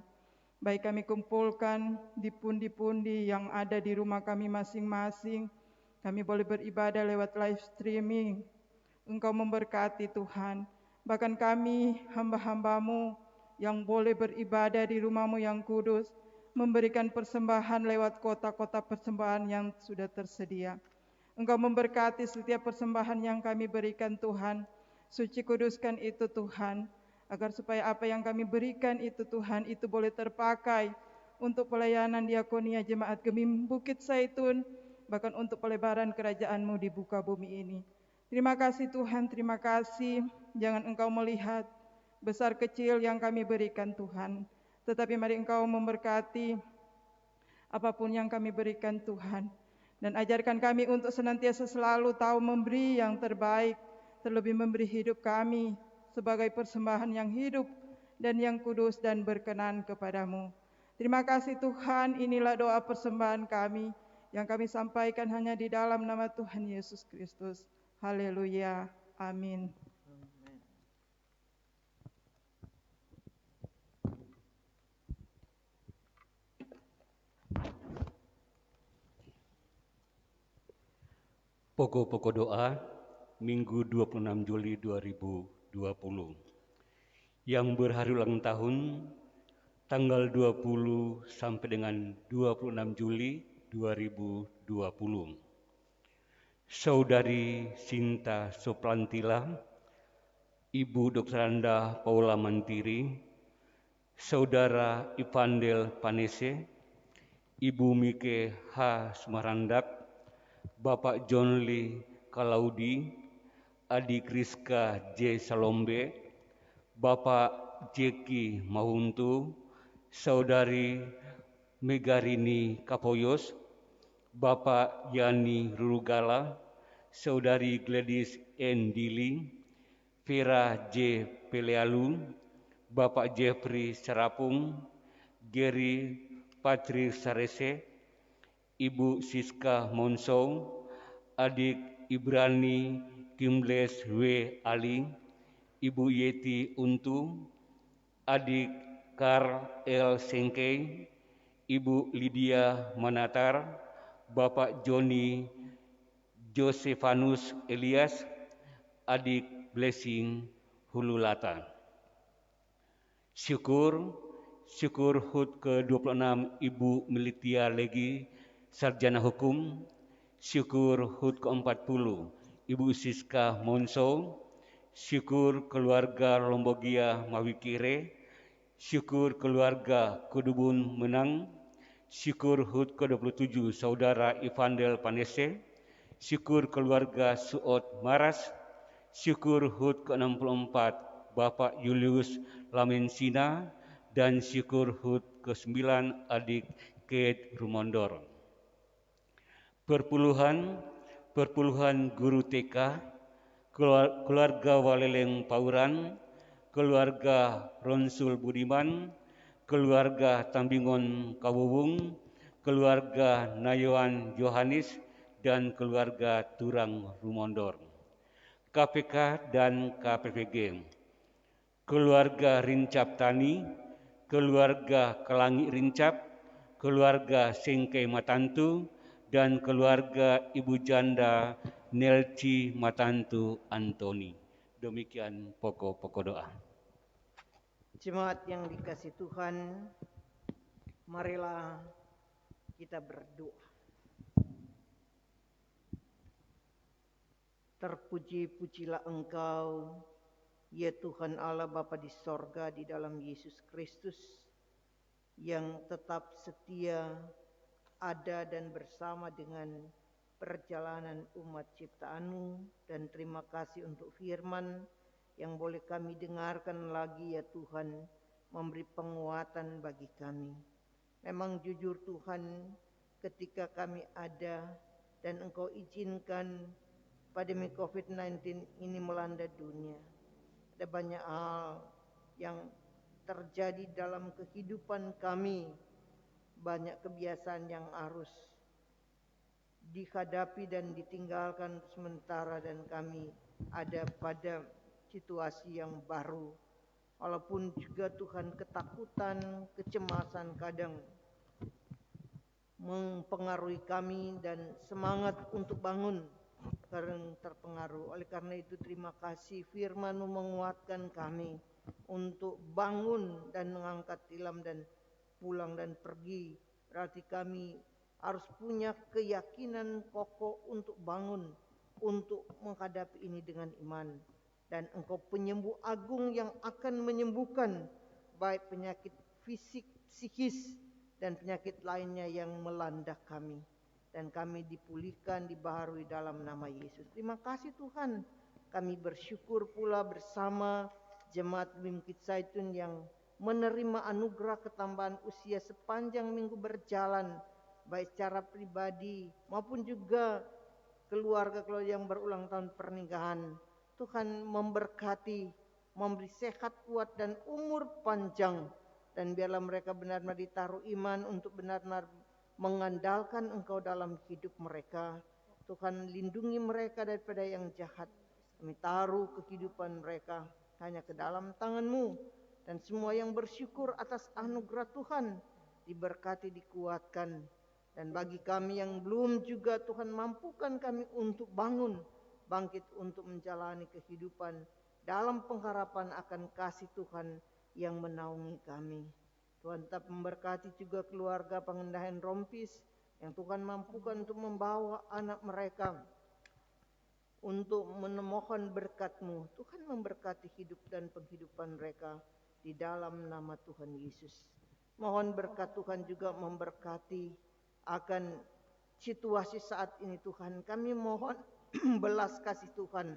Baik kami kumpulkan di pundi-pundi yang ada di rumah kami masing-masing, kami boleh beribadah lewat live streaming. Engkau memberkati Tuhan. Bahkan kami hamba-hamba-Mu yang boleh beribadah di rumah-Mu yang kudus, memberikan persembahan lewat kota-kota persembahan yang sudah tersedia. Engkau memberkati setiap persembahan yang kami berikan Tuhan. Suci kuduskan itu Tuhan, agar supaya apa yang kami berikan itu Tuhan, itu boleh terpakai untuk pelayanan diakonia Jemaat Gemim Bukit Zaitun, bahkan untuk pelebaran kerajaan-Mu di buka bumi ini. Terima kasih Tuhan, terima kasih. Jangan Engkau melihat besar kecil yang kami berikan Tuhan, tetapi mari Engkau memberkati apapun yang kami berikan Tuhan. Dan ajarkan kami untuk senantiasa selalu tahu memberi yang terbaik, terlebih memberi hidup kami sebagai persembahan yang hidup dan yang kudus dan berkenan kepadamu. Terima kasih Tuhan, inilah doa persembahan kami yang kami sampaikan hanya di dalam nama Tuhan Yesus Kristus. Haleluya. Amin. Pokok-pokok doa Minggu 26 Juli 2020. Yang berhari ulang tahun tanggal 20 sampai dengan 26 Juli 2020. Saudari Sinta Soplantila, Ibu Dr. Anda Paula Mantiri, Saudara Ivandel Panese, Ibu Mike H. Sumarandak, Bapak John Lee Kalaudi, Adik Rizka J. Salombe, Bapak Jeki Mahuntu, Saudari Megarini Kapoyos, Bapak Yani Rurugala, Saudari Gladys N. Dili, Vera J. Pelealu, Bapak Jeffrey Serapung, Gary Patri Sarese, Ibu Siska Monsong, Adik Ibrani Kimbles W. Ali, Ibu Yeti Untu, Adik Karl L. Sengkei, Ibu Lydia Manatar, Bapak Joni Josefanus Elias, Adik Blessing Hululata. Syukur HUT ke-26 Ibu Militia Legi, Sarjana Hukum. Syukur HUT ke-40 Ibu Siska Monso. Syukur keluarga Lombogia Mawikire. Syukur keluarga Kudubun Menang. Syukur HUT ke-27 Saudara Ivandel Panese. Syukur keluarga Suot Maras. Syukur HUT ke-64 Bapak Julius Lamensina, dan syukur HUT ke-9 Adik Kate Rumondor. Perpuluhan guru TK, keluarga Waleleng Pauran, keluarga Ronsul Budiman, keluarga Tambingon Kawuwung, keluarga Nayoan Johanis, dan keluarga Turang Rumondor. KPK dan KPPG, keluarga Rincap Tani, keluarga Kelangi Rincap, keluarga Sengkei Matantu, dan keluarga Ibu Janda Nelci Matantu Antoni. Demikian pokok-pokok doa. Jemaat yang dikasihi Tuhan, marilah kita berdoa. Terpuji-pujilah Engkau, ya Tuhan Allah Bapa di sorga, di dalam Yesus Kristus, yang tetap setia ada dan bersama dengan perjalanan umat ciptaan-Mu, dan terima kasih untuk firman yang boleh kami dengarkan lagi ya Tuhan, memberi penguatan bagi kami. Memang jujur Tuhan, ketika kami ada dan Engkau izinkan pandemi COVID-19 ini melanda dunia, ada banyak hal yang terjadi dalam kehidupan kami, banyak kebiasaan yang harus dihadapi dan ditinggalkan sementara, dan kami ada pada situasi yang baru. Walaupun juga Tuhan ketakutan, kecemasan kadang mempengaruhi kami dan semangat untuk bangun kadang terpengaruh. Oleh karena itu terima kasih firman-Mu menguatkan kami untuk bangun dan mengangkat tilam dan pulang dan pergi. Berarti kami harus punya keyakinan kokoh untuk bangun, untuk menghadapi ini dengan iman. Dan Engkau penyembuh agung yang akan menyembuhkan baik penyakit fisik, psikis, dan penyakit lainnya yang melanda kami. Dan kami dipulihkan, dibaharui dalam nama Yesus. Terima kasih Tuhan. Kami bersyukur pula bersama Jemaat Bukit Zaitun yang menerima anugerah ketambahan usia sepanjang minggu berjalan, baik secara pribadi maupun juga keluarga-keluarga yang berulang tahun pernikahan. Tuhan memberkati, memberi sehat kuat dan umur panjang, dan biarlah mereka benar-benar ditaruh iman untuk benar-benar mengandalkan Engkau dalam hidup mereka. Tuhan lindungi mereka daripada yang jahat. Kami taruh kehidupan mereka hanya ke dalam tangan-Mu, dan semua yang bersyukur atas anugerah Tuhan diberkati, dikuatkan. Dan bagi kami yang belum juga, Tuhan mampukan kami untuk bangun, bangkit untuk menjalani kehidupan dalam pengharapan akan kasih Tuhan yang menaungi kami. Tuhan tetap memberkati juga keluarga Pengendahan Rompis yang Tuhan mampukan untuk membawa anak mereka untuk menemohon berkat-Mu. Tuhan memberkati hidup dan penghidupan mereka di dalam nama Tuhan Yesus. Mohon berkat Tuhan juga memberkati akan situasi saat ini Tuhan. Kami mohon belas kasih Tuhan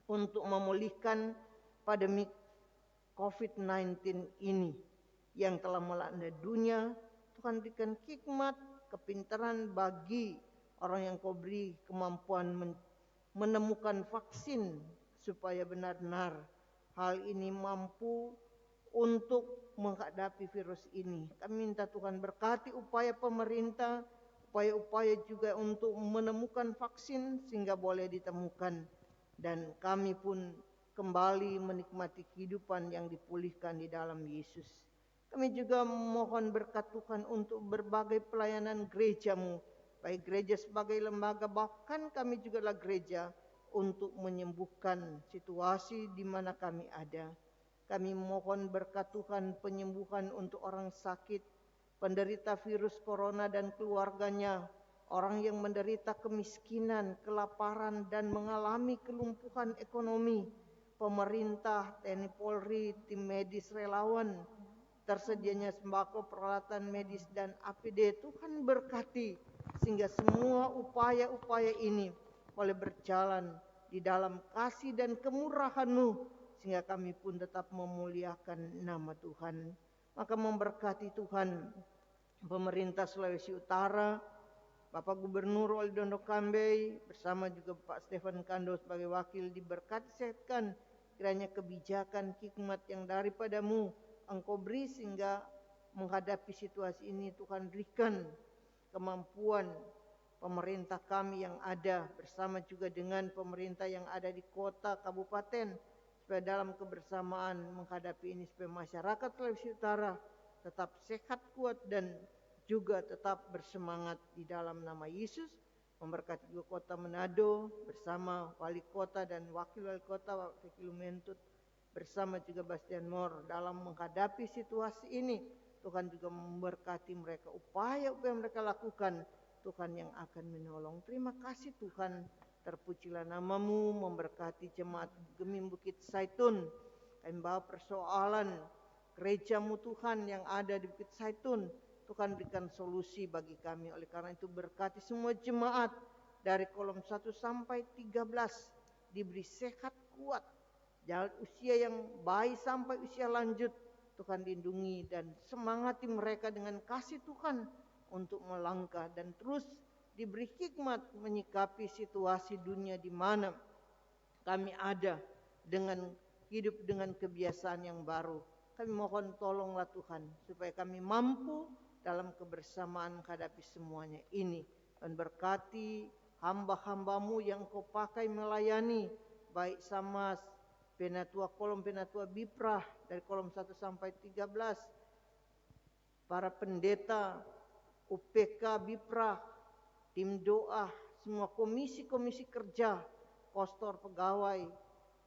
untuk memulihkan pandemi COVID-19 ini yang telah melanda dunia. Tuhan berikan hikmat, kepintaran bagi orang yang Kau beri kemampuan menemukan vaksin supaya benar-benar hal ini mampu untuk menghadapi virus ini. Kami minta Tuhan berkati upaya pemerintah, upaya-upaya juga untuk menemukan vaksin sehingga boleh ditemukan. Dan kami pun kembali menikmati kehidupan yang dipulihkan di dalam Yesus. Kami juga mohon berkat Tuhan untuk berbagai pelayanan gereja-Mu, baik gereja sebagai lembaga, bahkan kami juga adalah gereja untuk menyembuhkan situasi di mana kami ada. Kami mohon berkat Tuhan penyembuhan untuk orang sakit, penderita virus corona dan keluarganya, orang yang menderita kemiskinan, kelaparan dan mengalami kelumpuhan ekonomi, pemerintah, TNI Polri, tim medis relawan, tersedianya sembako, peralatan medis dan APD. Tuhan berkati sehingga semua upaya-upaya ini boleh berjalan di dalam kasih dan kemurahan-Mu, sehingga kami pun tetap memuliakan nama Tuhan. Maka memberkati Tuhan pemerintah Sulawesi Utara, Bapak Gubernur Olidondo Kambey bersama juga Pak Stefan Kando sebagai wakil, diberkati sehatkan kiranya kebijakan hikmat yang daripada-Mu Engkau beri sehingga menghadapi situasi ini. Tuhan berikan kemampuan pemerintah kami yang ada bersama juga dengan pemerintah yang ada di kota, kabupaten, supaya dalam kebersamaan menghadapi ini, supaya masyarakat Sulawesi Utara tetap sehat, kuat dan juga tetap bersemangat di dalam nama Yesus. Memberkati juga kota Manado bersama wali kota dan wakil wali kota Wakil Mentut bersama juga Bastian Mor dalam menghadapi situasi ini. Tuhan juga memberkati mereka, upaya-upaya mereka lakukan, Tuhan yang akan menolong. Terima kasih Tuhan, terpujilah nama-Mu, memberkati jemaat Gemim Bukit Saitun. Kami bawa persoalan gereja-Mu Tuhan yang ada di Bukit Saitun. Tuhan berikan solusi bagi kami. Oleh karena itu berkati semua jemaat dari kolom 1 sampai 13 diberi sehat, kuat, jalan usia yang baik sampai usia lanjut. Tuhan lindungi dan semangati mereka dengan kasih Tuhan untuk melangkah dan terus diberi hikmat menyikapi situasi dunia di mana kami ada dengan hidup dengan kebiasaan yang baru. Kami mohon tolonglah Tuhan supaya kami mampu dalam kebersamaan menghadapi semuanya ini. Dan berkati hamba-hamba-Mu yang Kau pakai melayani, baik sama Penatua kolom Penatua Biprah dari kolom 1 sampai 13, para pendeta UPK Biprah, tim doa, semua komisi-komisi kerja, pastor, pegawai,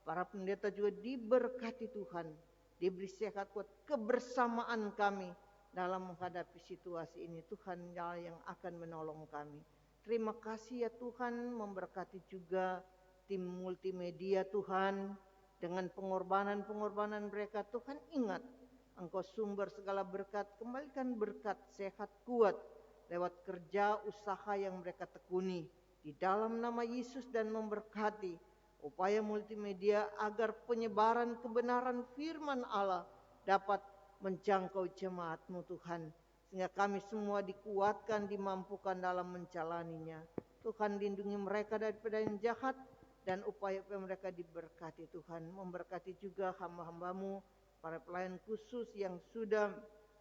para pendeta juga diberkati Tuhan, diberi sehat kuat kebersamaan kami dalam menghadapi situasi ini. Tuhan yang akan menolong kami. Terima kasih ya Tuhan, memberkati juga tim multimedia Tuhan, dengan pengorbanan-pengorbanan mereka. Tuhan ingat, Engkau sumber segala berkat, kembalikan berkat sehat kuat lewat kerja usaha yang mereka tekuni di dalam nama Yesus, dan memberkati upaya multimedia agar penyebaran kebenaran firman Allah dapat menjangkau jemaat-Mu Tuhan, sehingga kami semua dikuatkan, dimampukan dalam menjalaninya. Tuhan lindungi mereka daripada yang jahat, dan upaya-upaya mereka diberkati Tuhan. Memberkati juga hamba-hamba-Mu, para pelayan khusus yang sudah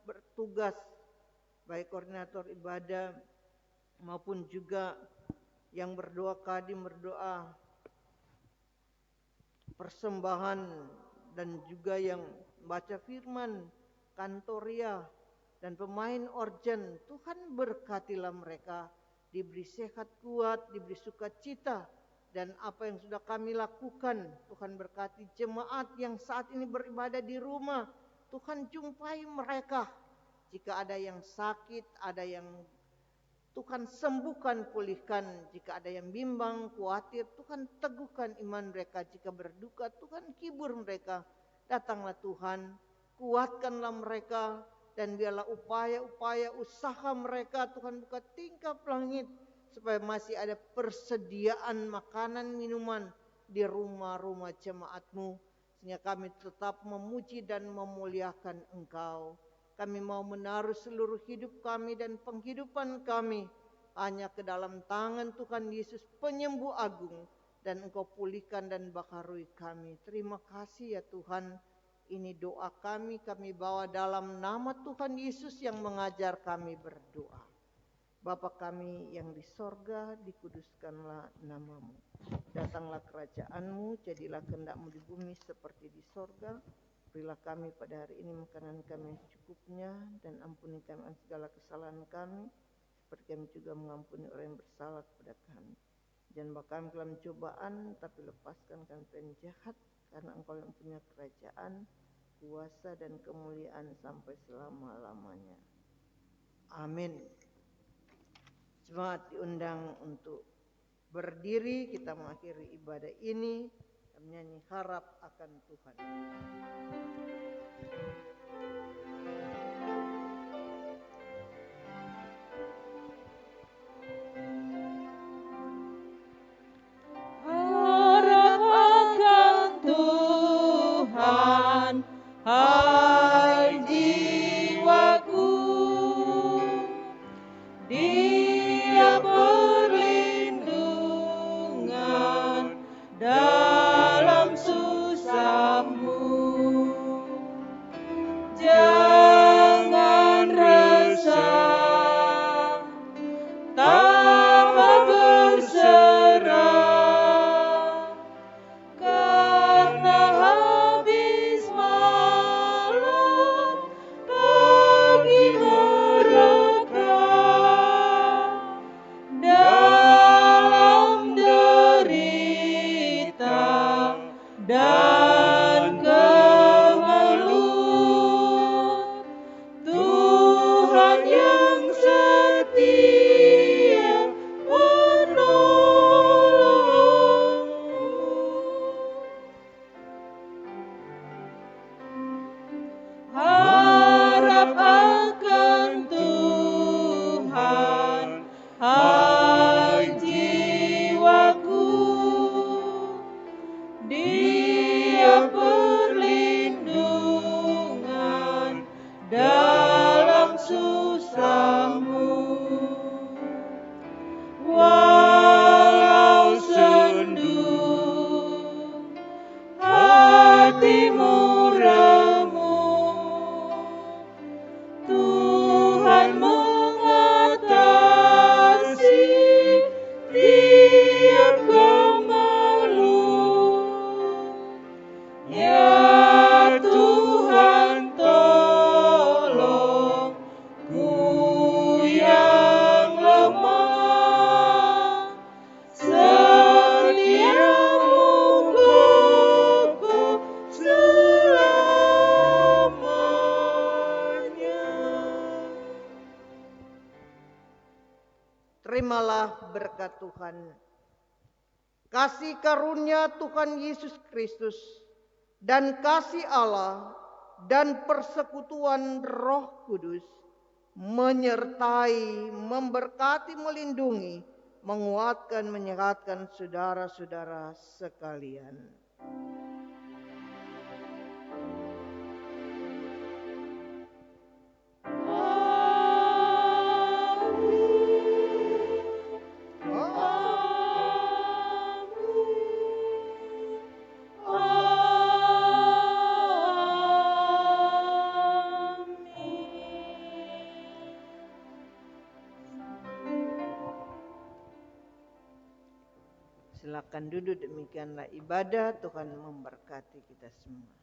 bertugas, baik koordinator ibadah maupun juga yang berdoa kadim, berdoa persembahan, dan juga yang baca firman, kantoria, dan pemain organ. Tuhan berkatilah mereka, diberi sehat kuat, diberi sukacita. Dan apa yang sudah kami lakukan, Tuhan berkati jemaat yang saat ini beribadah di rumah. Tuhan jumpai mereka Jika ada yang sakit, ada yang Tuhan sembuhkan, pulihkan. Jika ada yang bimbang, khawatir, Tuhan teguhkan iman mereka. Jika berduka, Tuhan hibur mereka. Datanglah Tuhan, kuatkanlah mereka. Dan biarlah upaya-upaya usaha mereka, Tuhan buka tingkap langit. Supaya masih ada persediaan makanan, minuman di rumah-rumah jemaat-Mu. Sehingga kami tetap memuji dan memuliakan Engkau. Kami mau menaruh seluruh hidup kami dan penghidupan kami hanya ke dalam tangan Tuhan Yesus penyembuh agung. Dan Engkau pulihkan dan baharui kami. Terima kasih ya Tuhan. Ini doa kami bawa dalam nama Tuhan Yesus yang mengajar kami berdoa. Bapa kami yang di sorga, dikuduskanlah namamu. Datanglah kerajaan-Mu, jadilah kehendak-Mu di bumi seperti di sorga. Berilah kami pada hari ini makanan kami secukupnya, dan ampuni kami segala kesalahan kami, seperti kami juga mengampuni orang yang bersalah kepada kami. Jangan bawa kami dalam cobaan, tapi lepaskan kami dari jahat, karena Engkau yang punya kerajaan, kuasa dan kemuliaan sampai selama-lamanya. Amin. Jemaat diundang untuk berdiri, kita mengakhiri ibadah ini menyanyi harap akan Tuhan. Harap akan Tuhan, hai jiwaku, Dia perlindungan dalam susahmu. Jangan resah, tambah berserah, karena habis malam pagi mereka. Dalam derita dan kemelut, Tuhan yang setia menolongmu. Harap akan Tuhan, hai jiwaku, Dia perlindungan dalam susahmu. Walau sendu hatimu remuk, Tuhan mengatasi tiap kemelut. Ya Tuhan tolong ku yang lemah, setiamu kokoh selamanya. Terimalah berkat Tuhan. Kasih karunia Tuhan Yesus Kristus dan kasih Allah dan persekutuan Roh Kudus menyertai, memberkati, melindungi, menguatkan, menyehatkan saudara-saudara sekalian. Silakan duduk, demikianlah ibadah. Tuhan memberkati kita semua.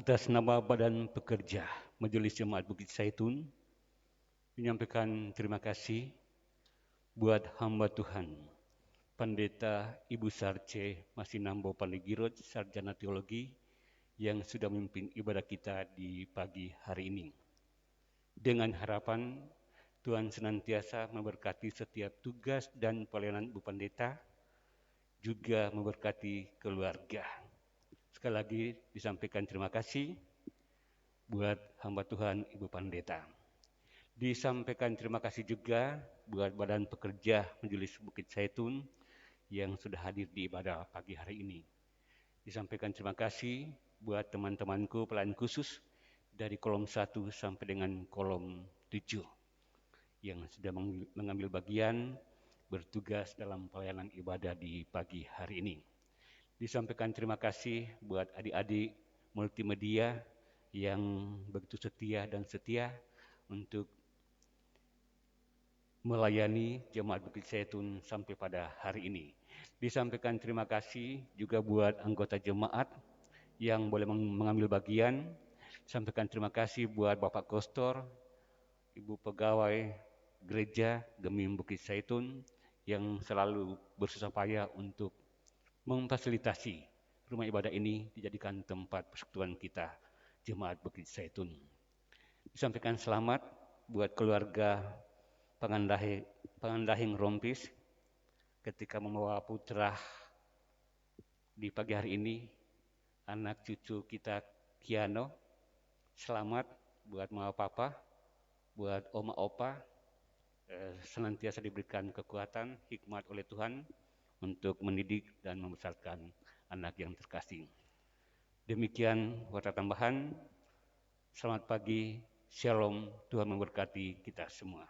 Atas Atas nama Badan Pekerja Majelis Jemaat Bukit Zaitun, menyampaikan terima kasih buat hamba Tuhan, Pendeta Ibu Sarce Masinambo Panegirot, Sarjana Teologi, yang sudah memimpin ibadah kita di pagi hari ini. Dengan harapan Tuhan senantiasa memberkati setiap tugas dan pelayanan Ibu Pendeta, juga memberkati keluarga. Sekali lagi disampaikan terima kasih buat hamba Tuhan Ibu Pendeta. Disampaikan terima kasih juga buat Badan Pekerja Majelis Bukit Zaitun yang sudah hadir di ibadah pagi hari ini. Disampaikan terima kasih buat teman-temanku pelayan khusus dari kolom 1 sampai dengan kolom 7 yang sudah mengambil bagian bertugas dalam pelayanan ibadah di pagi hari ini. Disampaikan terima kasih buat adik-adik multimedia yang begitu setia dan setia untuk melayani Jemaat Bukit Zaitun sampai pada hari ini. Disampaikan terima kasih juga buat anggota jemaat yang boleh mengambil bagian. Sampaikan terima kasih buat Bapak Kostor, Ibu Pegawai Gereja Gemim Bukit Zaitun yang selalu bersusah payah untuk memfasilitasi rumah ibadah ini dijadikan tempat persekutuan kita, Jemaat Bukit Zaitun. Disampaikan selamat buat keluarga Pangandahing Rompis ketika membawa putra di pagi hari ini, anak cucu kita Kiano. Selamat buat mama papa, buat oma opa, senantiasa diberikan kekuatan, hikmat oleh Tuhan untuk mendidik dan membesarkan anak yang terkasih. Demikian kata tambahan. Selamat pagi, Shalom, Tuhan memberkati kita semua.